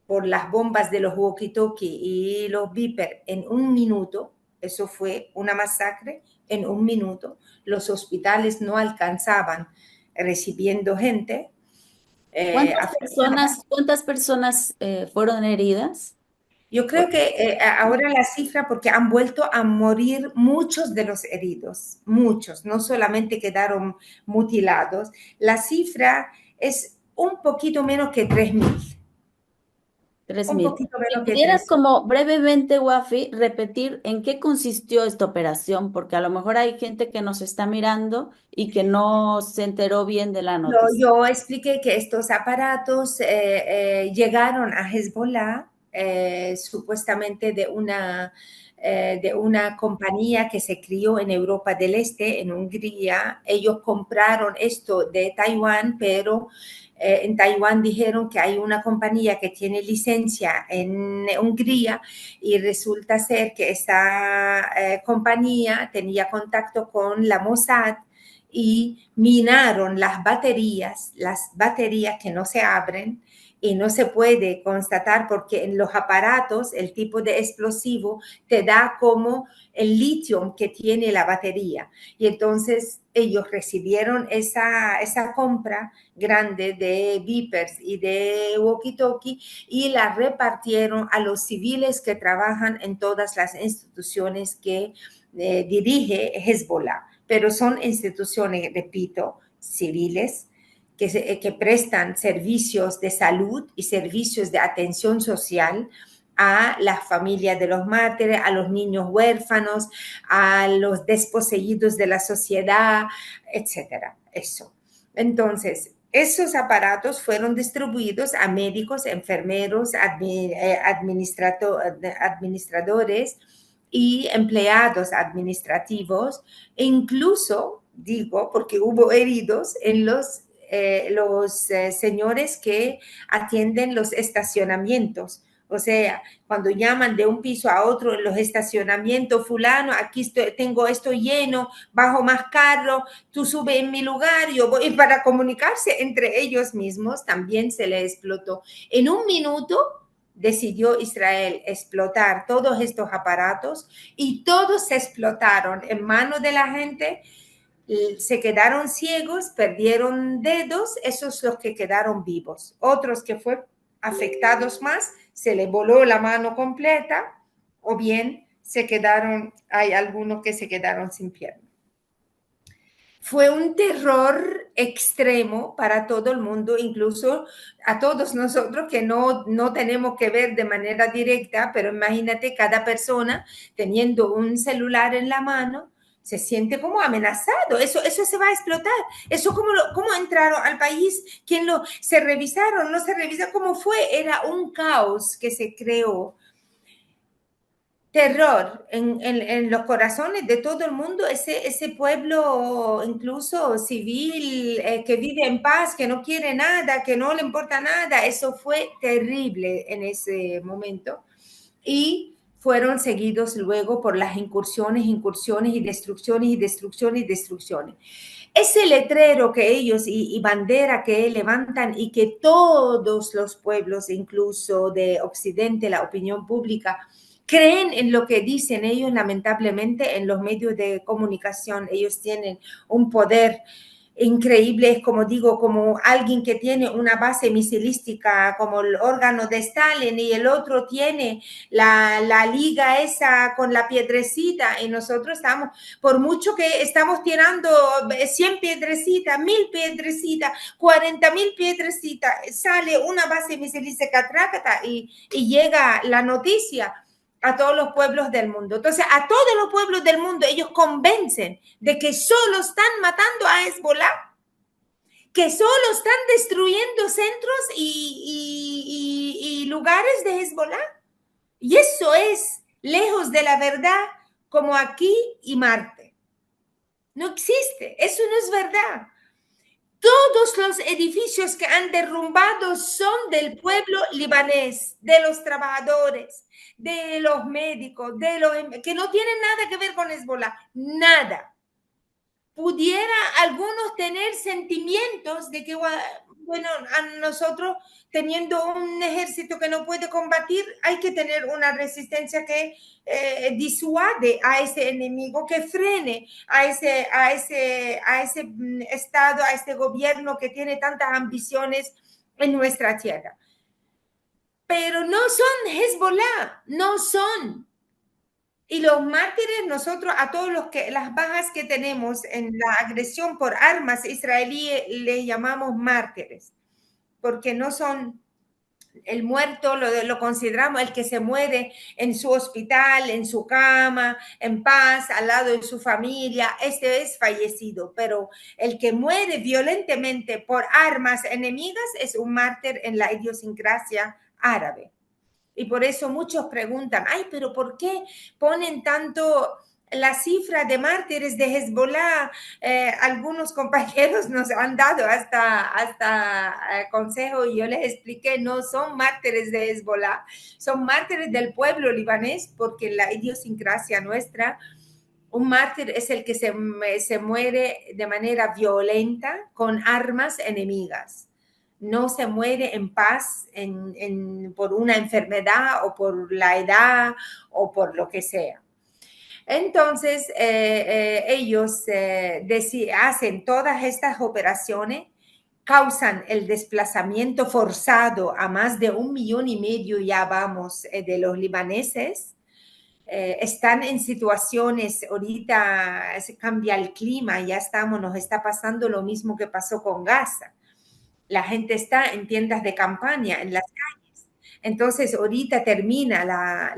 por las bombas de los walkie-talkie y los beeper en un minuto. Eso fue una masacre en un minuto. Los hospitales no alcanzaban recibiendo gente. ¿Cuántas personas fueron heridas? Yo creo que ahora la cifra, porque han vuelto a morir muchos de los heridos, muchos, no solamente quedaron mutilados. La cifra es un poquito menos que 3,000. 3,000. poquito Si menos que pudieras 3,000. como brevemente, Wafi, repetir en qué consistió esta operación, porque a lo mejor hay gente que nos está mirando y que no se enteró bien de la noticia. Yo expliqué que estos aparatos llegaron a Hezbollah supuestamente de una compañía que se crió en Europa del Este, en Hungría. Ellos compraron esto de Taiwán, pero en Taiwán dijeron que hay una compañía que tiene licencia en Hungría y resulta ser que esta compañía tenía contacto con la Mossad y minaron las baterías que no se abren y no se puede constatar porque en los aparatos el tipo de explosivo te da como el litio que tiene la batería. Y entonces ellos recibieron esa compra grande de beepers y de walkie-talkie y la repartieron a los civiles que trabajan en todas las instituciones que dirige Hezbollah. Pero son instituciones, repito, civiles, que prestan servicios de salud y servicios de atención social a las familias de los mártires, a los niños huérfanos, a los desposeídos de la sociedad, etcétera. Eso. Entonces, esos aparatos fueron distribuidos a médicos, enfermeros, administradores y empleados administrativos, e incluso, digo, porque hubo heridos en los señores que atienden los estacionamientos. O sea, cuando llaman de un piso a otro en los estacionamientos, fulano, aquí tengo esto lleno, bajo más carro, tú sube en mi lugar, yo voy, y para comunicarse entre ellos mismos también se le explotó. En un minuto decidió Israel explotar todos estos aparatos y todos se explotaron en manos de la gente. Se quedaron ciegos, perdieron dedos, esos los que quedaron vivos. Otros que fueron afectados más, se les voló la mano completa, o bien se quedaron, hay algunos que se quedaron sin pierna. Fue un terror extremo para todo el mundo, incluso a todos nosotros que no tenemos que ver de manera directa, pero imagínate cada persona teniendo un celular en la mano, se siente como amenazado, eso se va a explotar, eso cómo entraron al país, se revisaron, no se revisaron, cómo fue, era un caos que se creó. Terror en los corazones de todo el mundo, ese pueblo incluso civil que vive en paz, que no quiere nada, que no le importa nada, eso fue terrible en ese momento. Y fueron seguidos luego por las incursiones y destrucciones. Ese letrero que ellos y bandera que levantan y que todos los pueblos, incluso de Occidente, la opinión pública, creen en lo que dicen ellos. Lamentablemente en los medios de comunicación ellos tienen un poder increíble, es como digo, como alguien que tiene una base misilística como el órgano de Stalin y el otro tiene la liga esa con la piedrecita y nosotros estamos, por mucho que estamos tirando 100 piedrecitas, 1000 piedrecitas, 40,000 piedrecitas, sale una base misilística trácata y llega la noticia a todos los pueblos del mundo. Entonces, a todos los pueblos del mundo, ellos convencen de que solo están matando a Hezbollah, que solo están destruyendo centros y lugares de Hezbollah. Y eso es lejos de la verdad, como aquí y Marte. No existe, eso no es verdad. Todos los edificios que han derrumbado son del pueblo libanés, de los trabajadores, de los médicos, que no tienen nada que ver con Hezbollah, nada. Pudiera algunos tener sentimientos de que, bueno, a nosotros teniendo un ejército que no puede combatir, hay que tener una resistencia que disuade a ese enemigo, que frene a ese Estado, a este gobierno que tiene tantas ambiciones en nuestra tierra. Pero no son Hezbollah, no son. Y los mártires, nosotros a todos las bajas que tenemos en la agresión por armas israelíes le llamamos mártires, porque no son el muerto, lo consideramos el que se muere en su hospital, en su cama, en paz, al lado de su familia, este es fallecido, pero el que muere violentamente por armas enemigas es un mártir en la idiosincrasia árabe. Y por eso muchos preguntan, ay, pero ¿por qué ponen tanto la cifra de mártires de Hezbollah? Algunos compañeros nos han dado hasta consejo y yo les expliqué, no son mártires de Hezbollah, son mártires del pueblo libanés, porque la idiosincrasia nuestra, un mártir es el que se muere de manera violenta con armas enemigas. No se muere en paz por una enfermedad o por la edad o por lo que sea. Entonces, ellos hacen todas estas operaciones, causan el desplazamiento forzado a más de 1,5 millones, ya vamos, de los libaneses. Están en situaciones, ahorita se cambia el clima, nos está pasando lo mismo que pasó con Gaza. La gente está en tiendas de campaña, en las calles. Entonces, ahorita termina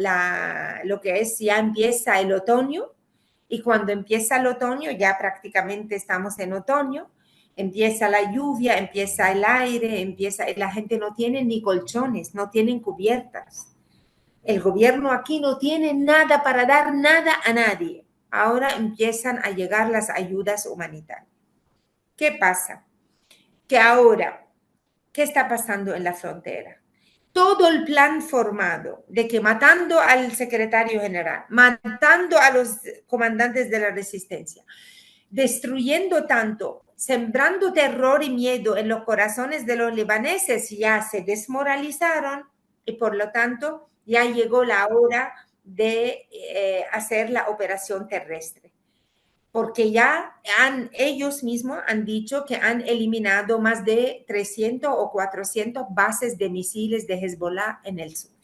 lo que es, ya empieza el otoño, y cuando empieza el otoño, ya prácticamente estamos en otoño, Empieza la lluvia, empieza el aire, la gente no tiene ni colchones, no tienen cubiertas. El gobierno aquí no tiene nada para dar nada a nadie. Ahora empiezan a llegar las ayudas humanitarias. ¿Qué pasa? Que ahora, ¿qué está pasando en la frontera? Todo el plan formado de que matando al secretario general, matando a los comandantes de la resistencia, destruyendo tanto, sembrando terror y miedo en los corazones de los libaneses, ya se desmoralizaron y por lo tanto ya llegó la hora de hacer la operación terrestre. Porque ya ellos mismos han dicho que han eliminado más de 300 o 400 bases de misiles de Hezbollah en el sur.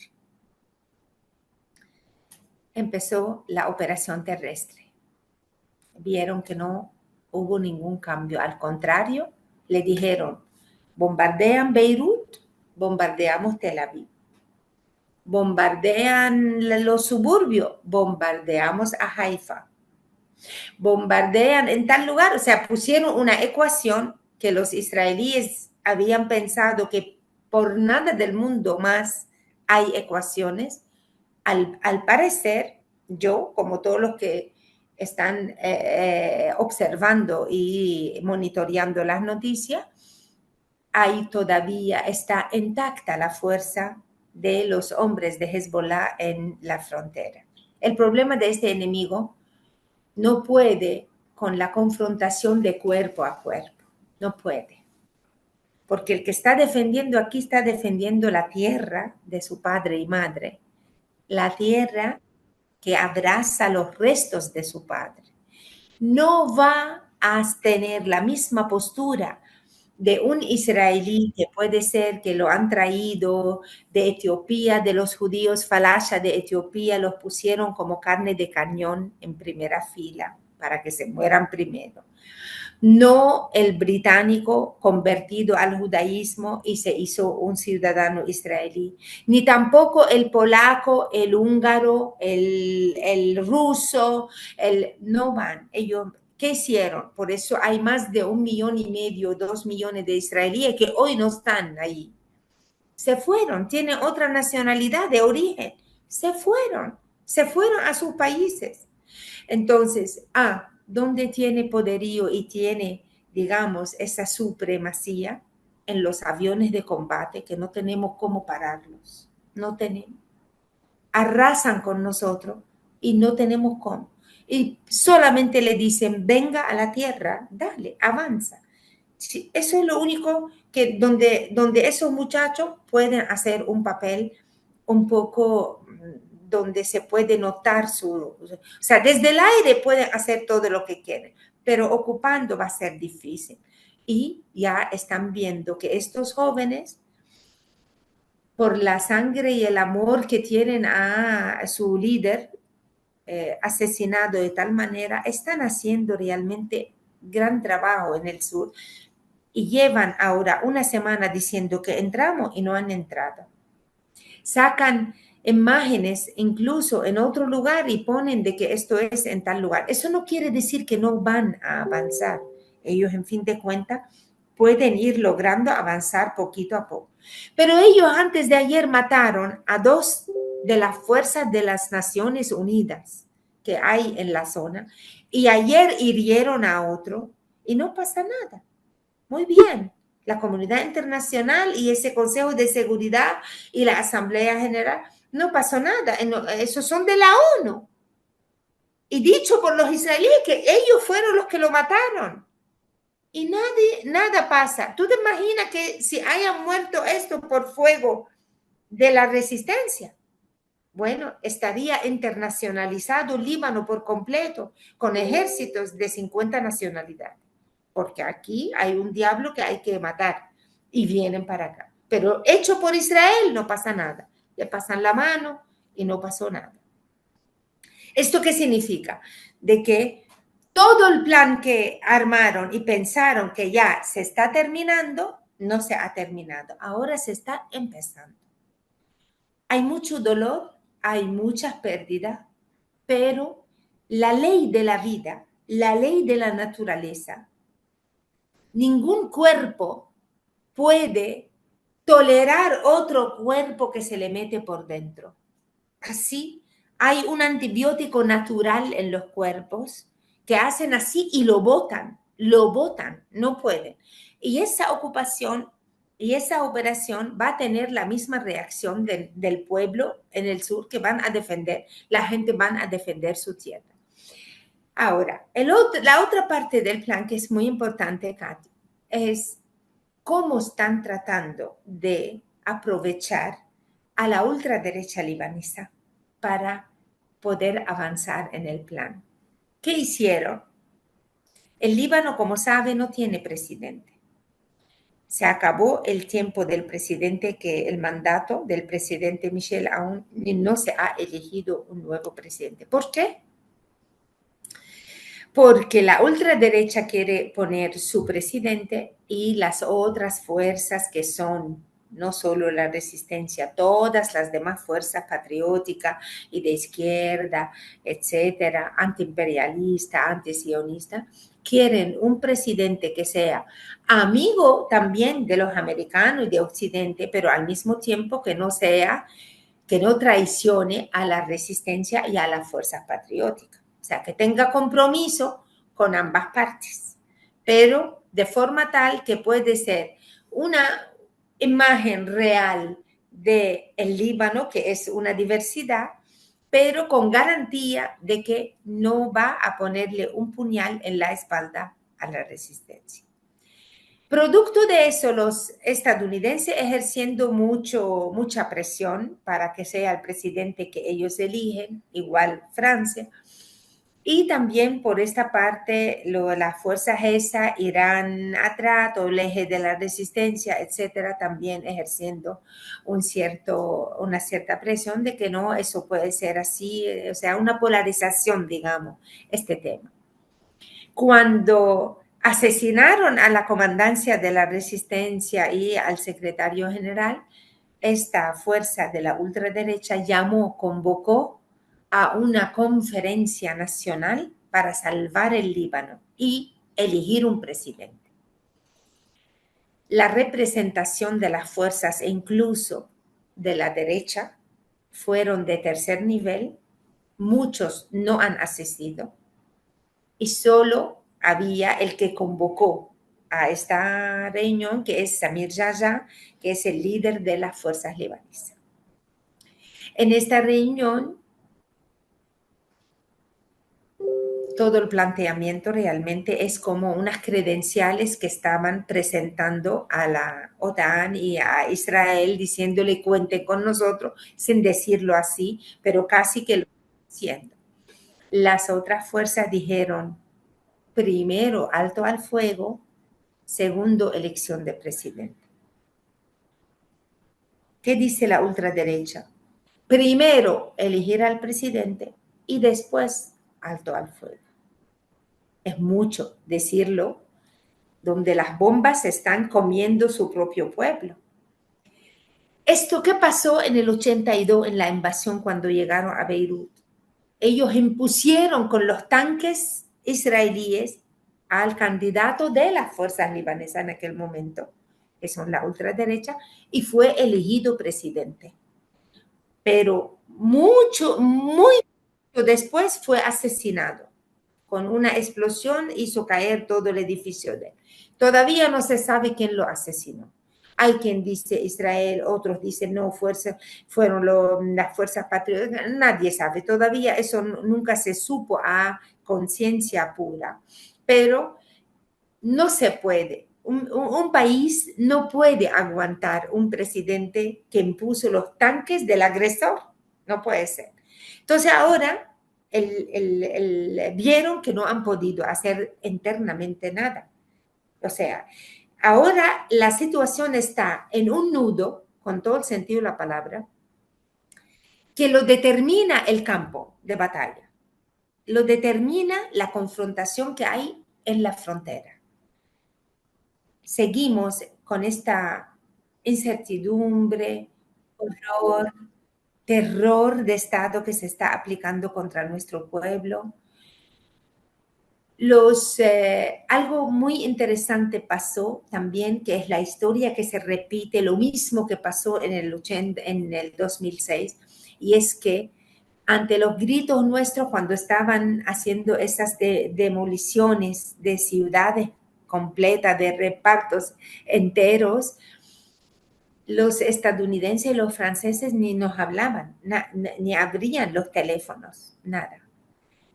Empezó la operación terrestre. Vieron que no hubo ningún cambio. Al contrario, le dijeron, bombardean Beirut, bombardeamos Tel Aviv. Bombardean los suburbios, bombardeamos a Haifa. Bombardean en tal lugar, o sea, pusieron una ecuación que los israelíes habían pensado que por nada del mundo más hay ecuaciones. Al parecer, yo, como todos los que están observando y monitoreando las noticias, ahí todavía está intacta la fuerza de los hombres de Hezbollah en la frontera. El problema de este enemigo no puede con la confrontación de cuerpo a cuerpo, no puede. Porque el que está defendiendo aquí está defendiendo la tierra de su padre y madre, la tierra que abraza los restos de su padre. No va a tener la misma postura de un israelí que puede ser que lo han traído de Etiopía, de los judíos falasha de Etiopía, los pusieron como carne de cañón en primera fila para que se mueran primero. No el británico convertido al judaísmo y se hizo un ciudadano israelí, ni tampoco el polaco, el húngaro, el ruso, no van. Ellos, ¿qué hicieron? Por eso hay más de 1,5 millones, 2 millones de israelíes que hoy no están ahí. Se fueron, tienen otra nacionalidad de origen. Se fueron a sus países. Entonces, ¿dónde tiene poderío y tiene, digamos, esa supremacía? En los aviones de combate, que no tenemos cómo pararlos. No tenemos. Arrasan con nosotros y no tenemos cómo. Y solamente le dicen, venga a la tierra, dale, avanza. Sí, eso es lo único que donde esos muchachos pueden hacer un papel un poco donde se puede notar o sea, desde el aire pueden hacer todo lo que quieren, pero ocupando va a ser difícil. Y ya están viendo que estos jóvenes, por la sangre y el amor que tienen a su líder asesinado de tal manera, están haciendo realmente gran trabajo en el sur y llevan ahora una semana diciendo que entramos y no han entrado. Sacan imágenes incluso en otro lugar y ponen de que esto es en tal lugar. Eso no quiere decir que no van a avanzar. Ellos, en fin de cuentas, pueden ir logrando avanzar poquito a poco. Pero ellos antes de ayer mataron a 2 de las fuerzas de las Naciones Unidas que hay en la zona y ayer hirieron a otro y no pasa nada. Muy bien, la comunidad internacional y ese Consejo de Seguridad y la Asamblea General, no pasó nada. Esos son de la ONU. Y dicho por los israelíes que ellos fueron los que lo mataron. Y nada pasa. ¿Tú te imaginas que si hayan muerto esto por fuego de la resistencia? Bueno, estaría internacionalizado Líbano por completo, con ejércitos de 50 nacionalidades. Porque aquí hay un diablo que hay que matar y vienen para acá. Pero hecho por Israel no pasa nada. Le pasan la mano y no pasó nada. ¿Esto qué significa? De que todo el plan que armaron y pensaron que ya se está terminando, no se ha terminado. Ahora se está empezando. Hay mucho dolor, hay muchas pérdidas, pero la ley de la vida, la ley de la naturaleza, ningún cuerpo puede tolerar otro cuerpo que se le mete por dentro. Así, hay un antibiótico natural en los cuerpos que hacen así y lo botan, no pueden. Y esa ocupación y esa operación va a tener la misma reacción del pueblo en el sur que van a defender, la gente van a defender su tierra. Ahora, la otra parte del plan que es muy importante, Katy, es cómo están tratando de aprovechar a la ultraderecha libanesa para poder avanzar en el plan. ¿Qué hicieron? El Líbano, como sabe, no tiene presidente. Se acabó el tiempo del presidente, que el mandato del presidente Michel aún no se ha elegido un nuevo presidente. ¿Por qué? Porque la ultraderecha quiere poner su presidente y las otras fuerzas que son no solo la resistencia, todas las demás fuerzas patrióticas y de izquierda, etcétera, antiimperialista, antisionista, quieren un presidente que sea amigo también de los americanos y de Occidente, pero al mismo tiempo que no traicione a la resistencia y a las fuerzas patrióticas. O sea, que tenga compromiso con ambas partes, pero de forma tal que puede ser una imagen real del Líbano, que es una diversidad, pero con garantía de que no va a ponerle un puñal en la espalda a la resistencia. Producto de eso, los estadounidenses ejerciendo mucha presión para que sea el presidente que ellos eligen, igual Francia, y también por esta parte las fuerzas ESA, Irán atrás, todo el eje de la resistencia, etcétera, también ejerciendo una cierta presión de que no, eso puede ser así, o sea, una polarización, digamos, este tema. Cuando asesinaron a la comandancia de la resistencia y al secretario general, esta fuerza de la ultraderecha convocó a una conferencia nacional para salvar el Líbano y elegir un presidente. La representación de las fuerzas e incluso de la derecha fueron de tercer nivel, muchos no han asistido y solo había el que convocó a esta reunión, que es Samir Yahya, que es el líder de las fuerzas libanesas. En esta reunión, todo el planteamiento realmente es como unas credenciales que estaban presentando a la OTAN y a Israel, diciéndole cuente con nosotros, sin decirlo así, pero casi que lo están haciendo. Las otras fuerzas dijeron, primero, alto al fuego, segundo, elección de presidente. ¿Qué dice la ultraderecha? Primero, elegir al presidente y después, alto al fuego. Es mucho decirlo, donde las bombas están comiendo su propio pueblo. ¿Esto qué pasó en el 82 en la invasión cuando llegaron a Beirut? Ellos impusieron con los tanques israelíes al candidato de las fuerzas libanesas en aquel momento, que son la ultraderecha, y fue elegido presidente. Pero muy después fue asesinado. Con una explosión hizo caer todo el edificio de él. Todavía no se sabe quién lo asesinó. Hay quien dice Israel, otros dicen no, fueron las fuerzas patrióticas. Nadie sabe todavía, eso nunca se supo a conciencia pura. Pero no se puede. Un país no puede aguantar un presidente que impuso los tanques del agresor. No puede ser. Entonces ahora vieron que no han podido hacer internamente nada. O sea, ahora la situación está en un nudo, con todo el sentido de la palabra, que lo determina el campo de batalla, lo determina la confrontación que hay en la frontera. Seguimos con esta incertidumbre, horror, terror de Estado que se está aplicando contra nuestro pueblo. Algo muy interesante pasó también, que es la historia que se repite, lo mismo que pasó en el 2006, y es que ante los gritos nuestros cuando estaban haciendo esas demoliciones de ciudades completas, de repartos enteros, los estadounidenses y los franceses ni nos hablaban, ni abrían los teléfonos, nada.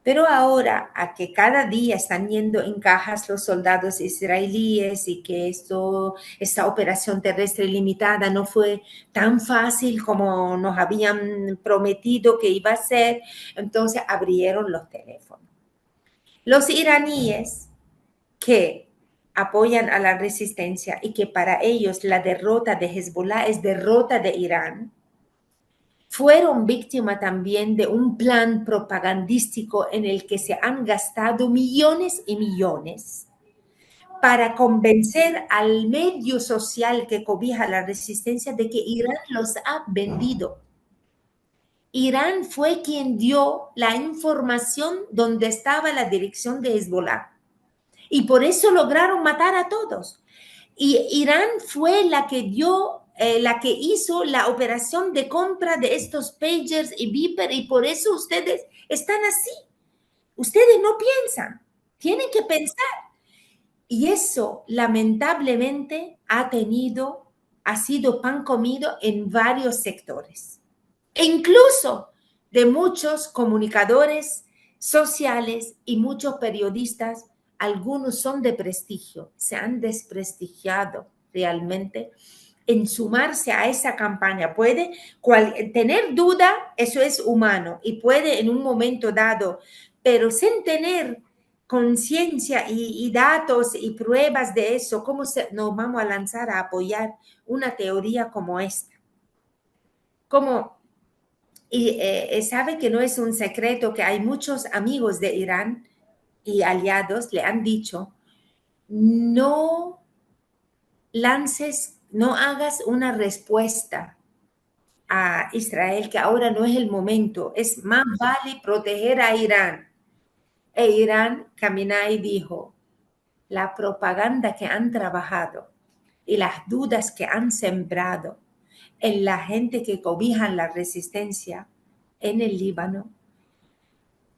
Pero ahora, a que cada día están yendo en cajas los soldados israelíes y que esta operación terrestre limitada no fue tan fácil como nos habían prometido que iba a ser, entonces abrieron los teléfonos. Los iraníes que apoyan a la resistencia y que para ellos la derrota de Hezbollah es derrota de Irán, fueron víctimas también de un plan propagandístico en el que se han gastado millones y millones para convencer al medio social que cobija la resistencia de que Irán los ha vendido. Irán fue quien dio la información donde estaba la dirección de Hezbollah y por eso lograron matar a todos. Y Irán fue la que hizo la operación de compra de estos pagers y beeper, y por eso ustedes están así. Ustedes no piensan, tienen que pensar. Y eso, lamentablemente, ha sido pan comido en varios sectores. E incluso de muchos comunicadores sociales y muchos periodistas. Algunos son de prestigio, se han desprestigiado realmente en sumarse a esa campaña. Puede tener duda, eso es humano, y puede en un momento dado, pero sin tener conciencia y datos y pruebas de eso, ¿cómo nos vamos a lanzar a apoyar una teoría como esta? Sabe que no es un secreto que hay muchos amigos de Irán y aliados le han dicho, no lances, no hagas una respuesta a Israel, que ahora no es el momento, es más vale proteger a Irán. E Irán caminó y dijo, la propaganda que han trabajado y las dudas que han sembrado en la gente que cobijan la resistencia en el Líbano,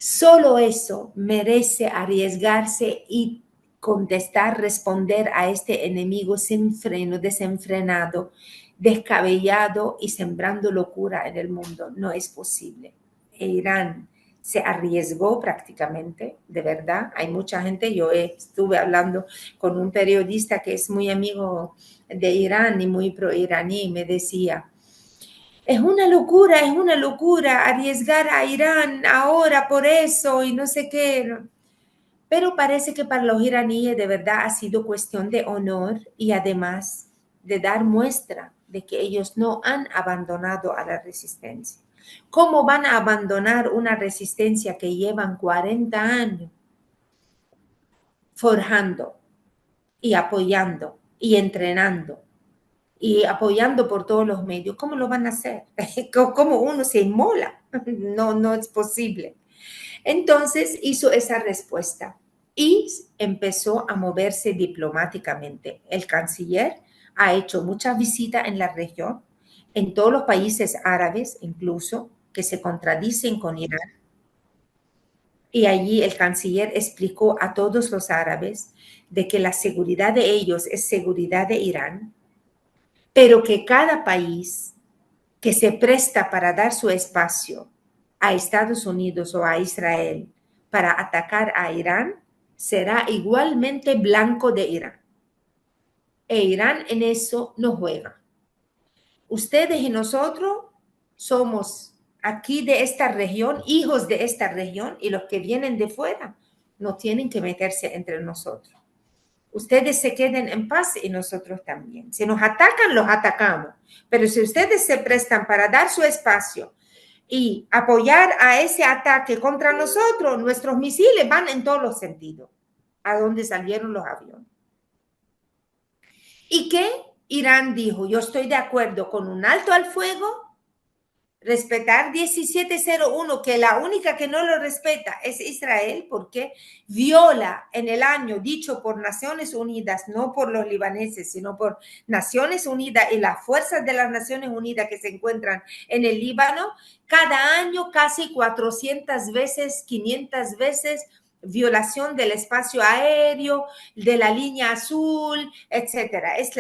solo eso merece arriesgarse y contestar, responder a este enemigo sin freno, desenfrenado, descabellado y sembrando locura en el mundo. No es posible. Irán se arriesgó prácticamente, de verdad. Hay mucha gente, yo estuve hablando con un periodista que es muy amigo de Irán y muy pro-iraní, y me decía, es una locura arriesgar a Irán ahora por eso y no sé qué. Pero parece que para los iraníes de verdad ha sido cuestión de honor y además de dar muestra de que ellos no han abandonado a la resistencia. ¿Cómo van a abandonar una resistencia que llevan 40 años forjando y apoyando y entrenando y apoyando por todos los medios? ¿Cómo lo van a hacer? ¿Cómo uno se inmola? No es posible. Entonces hizo esa respuesta y empezó a moverse diplomáticamente. El canciller ha hecho muchas visitas en la región, en todos los países árabes incluso, que se contradicen con Irán. Y allí el canciller explicó a todos los árabes de que la seguridad de ellos es seguridad de Irán, pero que cada país que se presta para dar su espacio a Estados Unidos o a Israel para atacar a Irán será igualmente blanco de Irán. E Irán en eso no juega. Ustedes y nosotros somos aquí de esta región, hijos de esta región, y los que vienen de fuera no tienen que meterse entre nosotros. Ustedes se queden en paz y nosotros también. Si nos atacan, los atacamos. Pero si ustedes se prestan para dar su espacio y apoyar a ese ataque contra nosotros, nuestros misiles van en todos los sentidos, a donde salieron los aviones. ¿Y qué? Irán dijo, yo estoy de acuerdo con un alto al fuego respetar 1701, que la única que no lo respeta es Israel, porque viola en el año dicho por Naciones Unidas, no por los libaneses, sino por Naciones Unidas y las fuerzas de las Naciones Unidas que se encuentran en el Líbano, cada año casi 400 veces, 500 veces, violación del espacio aéreo, de la línea azul, etcétera. Es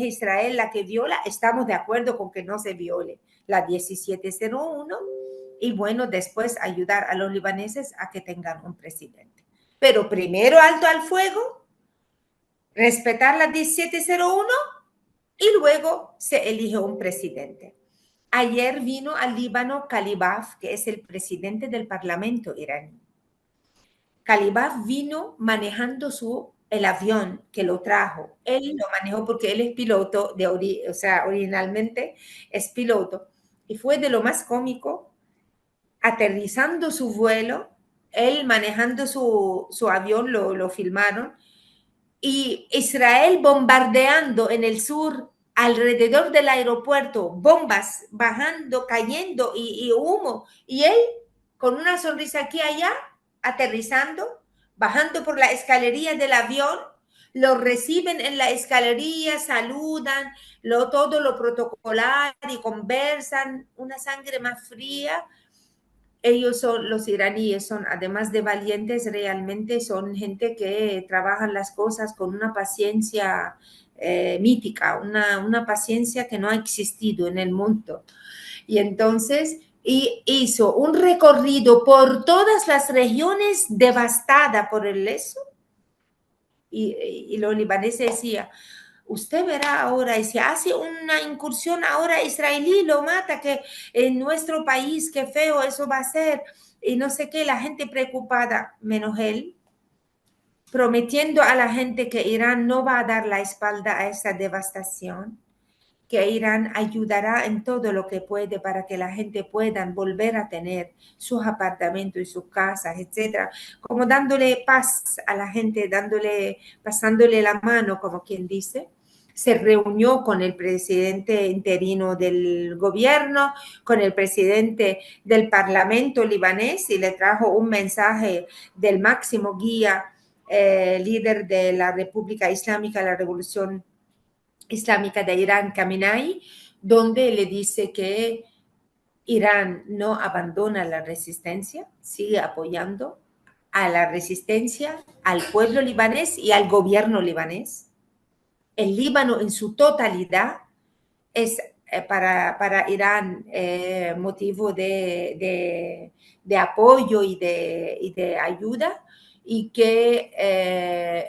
Israel la que viola, estamos de acuerdo con que no se viole la 1701, y bueno, después ayudar a los libaneses a que tengan un presidente. Pero primero alto al fuego, respetar la 1701 y luego se elige un presidente. Ayer vino al Líbano Kalibaf, que es el presidente del parlamento iraní. Kalibaf vino manejando el avión que lo trajo. Él lo manejó porque él es piloto, o sea, originalmente es piloto. Y fue de lo más cómico, aterrizando su vuelo, él manejando su avión, lo filmaron, y Israel bombardeando en el sur, alrededor del aeropuerto, bombas bajando, cayendo y humo. Y él con una sonrisa aquí y allá, aterrizando, bajando por la escalería del avión, lo reciben en la escalería, saludan, todo lo protocolar y conversan, una sangre más fría. Ellos son, los iraníes son, además de valientes, realmente son gente que trabajan las cosas con una paciencia mítica, una paciencia que no ha existido en el mundo. Y entonces hizo un recorrido por todas las regiones devastadas por el leso, y los libaneses decían, usted verá ahora, y si hace una incursión ahora israelí, lo mata, que en nuestro país, qué feo eso va a ser, y no sé qué, la gente preocupada, menos él, prometiendo a la gente que Irán no va a dar la espalda a esa devastación, que Irán ayudará en todo lo que puede para que la gente pueda volver a tener sus apartamentos y sus casas, etcétera, como dándole paz a la gente, pasándole la mano, como quien dice. Se reunió con el presidente interino del gobierno, con el presidente del parlamento libanés, y le trajo un mensaje del máximo guía, líder de la República Islámica, la Revolución Islámica de Irán, Khamenei, donde le dice que Irán no abandona la resistencia, sigue apoyando a la resistencia, al pueblo libanés y al gobierno libanés. El Líbano en su totalidad es para Irán motivo de apoyo y de ayuda, y que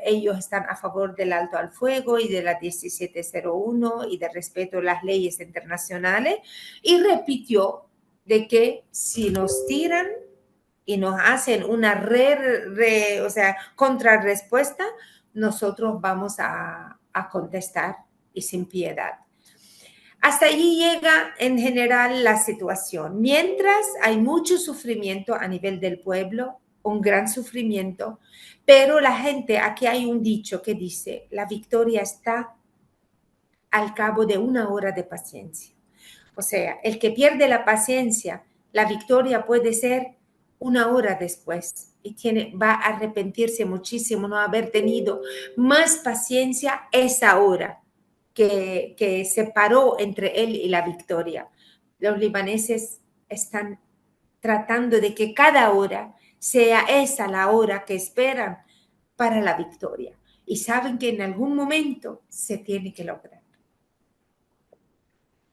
ellos están a favor del alto al fuego y de la 1701 y de respeto a las leyes internacionales, y repitió de que si nos tiran y nos hacen una o sea, contrarrespuesta, nosotros vamos a contestar, y sin piedad. Hasta allí llega en general la situación. Mientras hay mucho sufrimiento a nivel del pueblo, un gran sufrimiento, pero la gente, aquí hay un dicho que dice, la victoria está al cabo de 1 hora de paciencia. O sea, el que pierde la paciencia, la victoria puede ser 1 hora después, y va a arrepentirse muchísimo no haber tenido más paciencia esa hora que separó entre él y la victoria. Los libaneses están tratando de que cada hora sea esa la hora que esperan para la victoria, y saben que en algún momento se tiene que lograr.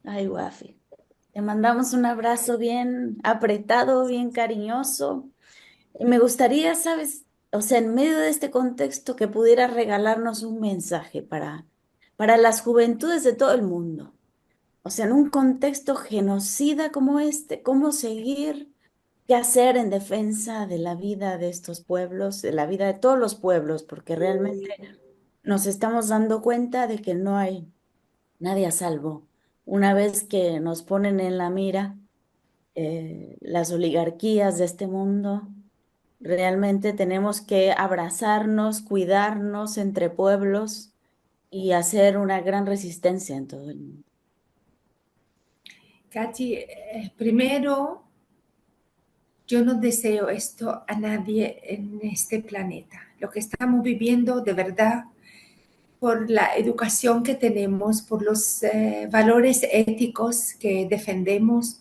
Ay, Wafi, te mandamos un abrazo bien apretado, bien cariñoso. Y me gustaría, ¿sabes? O sea, en medio de este contexto, que pudiera regalarnos un mensaje para las juventudes de todo el mundo. O sea, en un contexto genocida como este, ¿cómo seguir? ¿Qué hacer en defensa de la vida de estos pueblos, de la vida de todos los pueblos? Porque realmente nos estamos dando cuenta de que no hay nadie a salvo. Una vez que nos ponen en la mira las oligarquías de este mundo, realmente tenemos que abrazarnos, cuidarnos entre pueblos y hacer una gran resistencia en todo el mundo. Katy, primero, yo no deseo esto a nadie en este planeta. Lo que estamos viviendo de verdad, por la educación que tenemos, por los valores éticos que defendemos,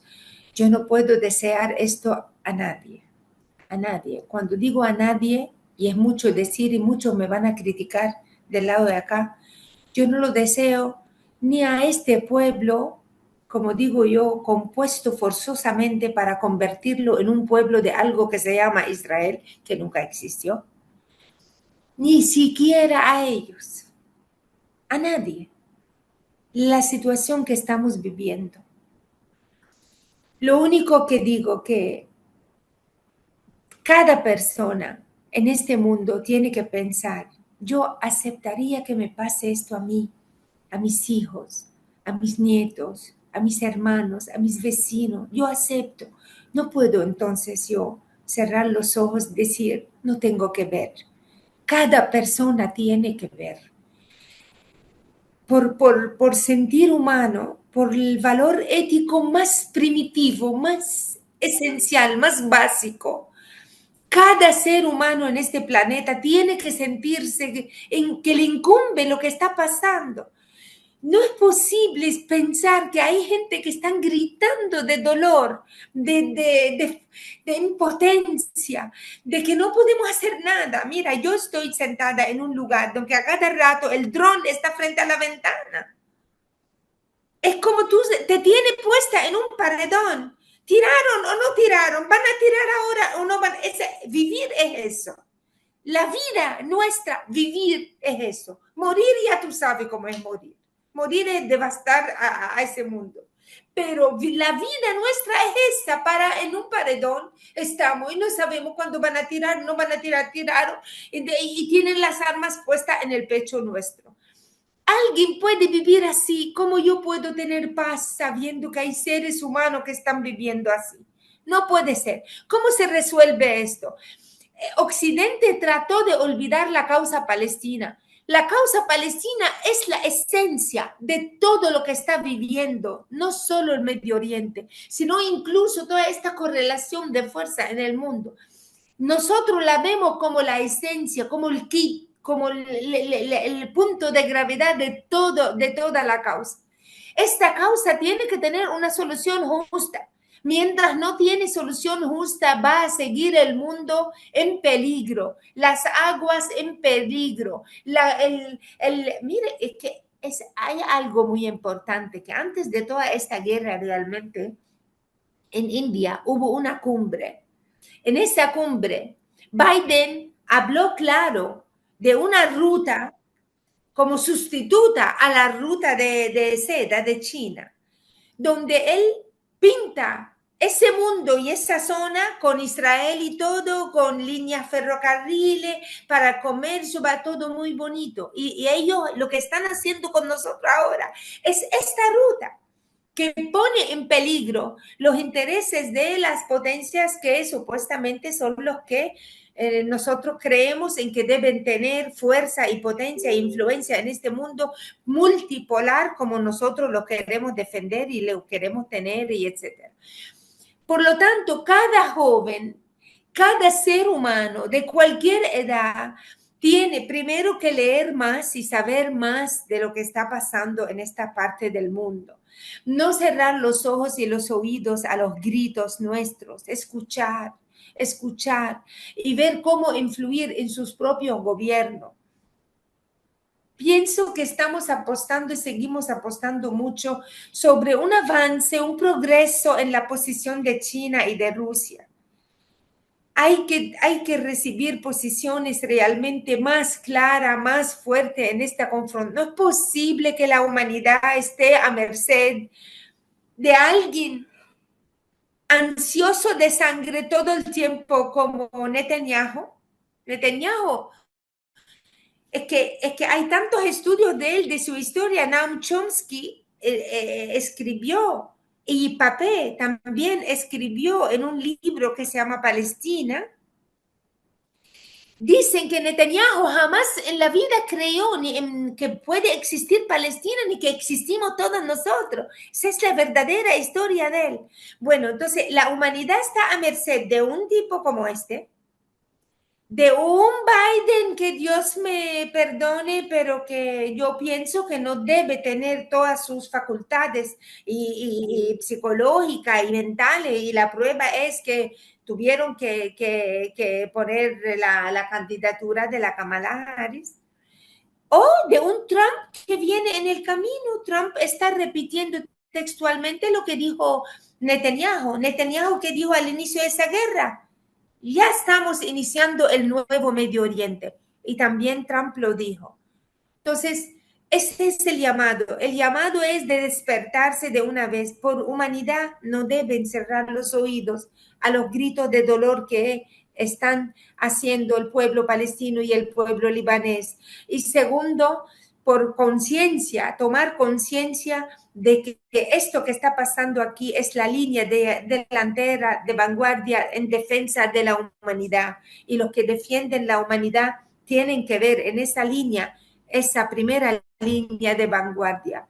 yo no puedo desear esto a nadie. A nadie. Cuando digo a nadie, y es mucho decir y muchos me van a criticar del lado de acá, yo no lo deseo ni a este pueblo, como digo yo, compuesto forzosamente para convertirlo en un pueblo de algo que se llama Israel, que nunca existió, ni siquiera a ellos, a nadie. La situación que estamos viviendo. Lo único que digo que cada persona en este mundo tiene que pensar, yo aceptaría que me pase esto a mí, a mis hijos, a mis nietos, a mis hermanos, a mis vecinos. Yo acepto. No puedo entonces yo cerrar los ojos y decir, no tengo que ver. Cada persona tiene que ver. Por sentir humano, por el valor ético más primitivo, más esencial, más básico. Cada ser humano en este planeta tiene que sentirse en que le incumbe lo que está pasando. No es posible pensar que hay gente que están gritando de dolor, de impotencia, de que no podemos hacer nada. Mira, yo estoy sentada en un lugar donde a cada rato el dron está frente a la ventana. Es como tú te tienes puesta en un paredón. ¿Tiraron o no tiraron? ¿Van a tirar ahora o no van? Vivir es eso. La vida nuestra, vivir es eso. Morir ya tú sabes cómo es morir. Morir es devastar a ese mundo. Pero la vida nuestra es esa, para en un paredón estamos y no sabemos cuándo van a tirar, no van a tirar, tiraron y tienen las armas puestas en el pecho nuestro. ¿Alguien puede vivir así? ¿Cómo yo puedo tener paz sabiendo que hay seres humanos que están viviendo así? No puede ser. ¿Cómo se resuelve esto? Occidente trató de olvidar la causa palestina. La causa palestina es la esencia de todo lo que está viviendo, no solo el Medio Oriente, sino incluso toda esta correlación de fuerza en el mundo. Nosotros la vemos como la esencia, como el kit, como el punto de gravedad de toda la causa. Esta causa tiene que tener una solución justa. Mientras no tiene solución justa, va a seguir el mundo en peligro, las aguas en peligro. Mire, es que hay algo muy importante, que antes de toda esta guerra realmente, en India hubo una cumbre. En esa cumbre, Biden habló claro de una ruta como sustituta a la ruta de seda de China, donde él pinta ese mundo y esa zona con Israel y todo, con líneas ferrocarriles para comercio, va todo muy bonito. Y ellos lo que están haciendo con nosotros ahora es esta ruta que pone en peligro los intereses de las potencias que supuestamente son los que nosotros creemos en que deben tener fuerza y potencia e influencia en este mundo multipolar como nosotros lo queremos defender y lo queremos tener y etcétera. Por lo tanto, cada joven, cada ser humano de cualquier edad tiene primero que leer más y saber más de lo que está pasando en esta parte del mundo. No cerrar los ojos y los oídos a los gritos nuestros, escuchar y ver cómo influir en sus propios gobiernos. Pienso que estamos apostando y seguimos apostando mucho sobre un avance, un progreso en la posición de China y de Rusia. Hay que recibir posiciones realmente más claras, más fuertes en esta confrontación. No es posible que la humanidad esté a merced de alguien ansioso de sangre todo el tiempo como Netanyahu. Netanyahu, es que hay tantos estudios de él, de su historia. Noam Chomsky escribió, y Papé también escribió en un libro que se llama Palestina, Dicen que Netanyahu jamás en la vida creyó ni en que puede existir Palestina ni que existimos todos nosotros. Esa es la verdadera historia de él. Bueno, entonces la humanidad está a merced de un tipo como este, de un Biden que Dios me perdone, pero que yo pienso que no debe tener todas sus facultades y psicológicas y mentales, y la prueba es que tuvieron que poner la candidatura de la Kamala Harris, o de un Trump que viene en el camino. Trump está repitiendo textualmente lo que dijo Netanyahu. Netanyahu que dijo al inicio de esa guerra: ya estamos iniciando el nuevo Medio Oriente. Y también Trump lo dijo. Entonces, ese es el llamado. El llamado es de despertarse de una vez. Por humanidad no deben cerrar los oídos a los gritos de dolor que están haciendo el pueblo palestino y el pueblo libanés. Y segundo, por conciencia, tomar conciencia de que esto que está pasando aquí es la línea delantera, de vanguardia en defensa de la humanidad. Y los que defienden la humanidad tienen que ver en esa línea, esa primera línea de vanguardia.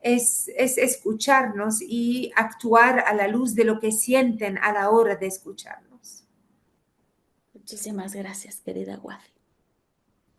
Es escucharnos y actuar a la luz de lo que sienten a la hora de escucharnos. Muchísimas gracias, querida Wafi.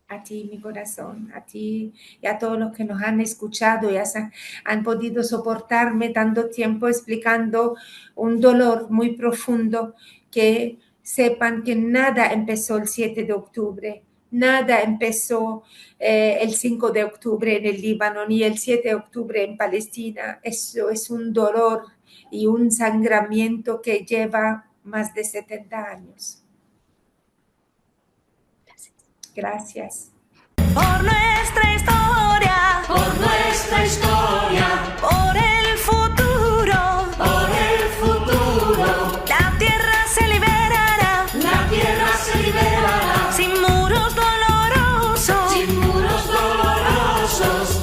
A ti, mi corazón, a ti y a todos los que nos han escuchado y han podido soportarme tanto tiempo explicando un dolor muy profundo. Que sepan que nada empezó el 7 de octubre, nada empezó el 5 de octubre en el Líbano, ni el 7 de octubre en Palestina. Eso es un dolor y un sangramiento que lleva más de 70 años. Gracias. Por nuestra historia, Por nuestra historia, por el futuro, por el futuro, la tierra se liberará, la tierra se liberará. sin muros dolorosos, Sin muros dolorosos,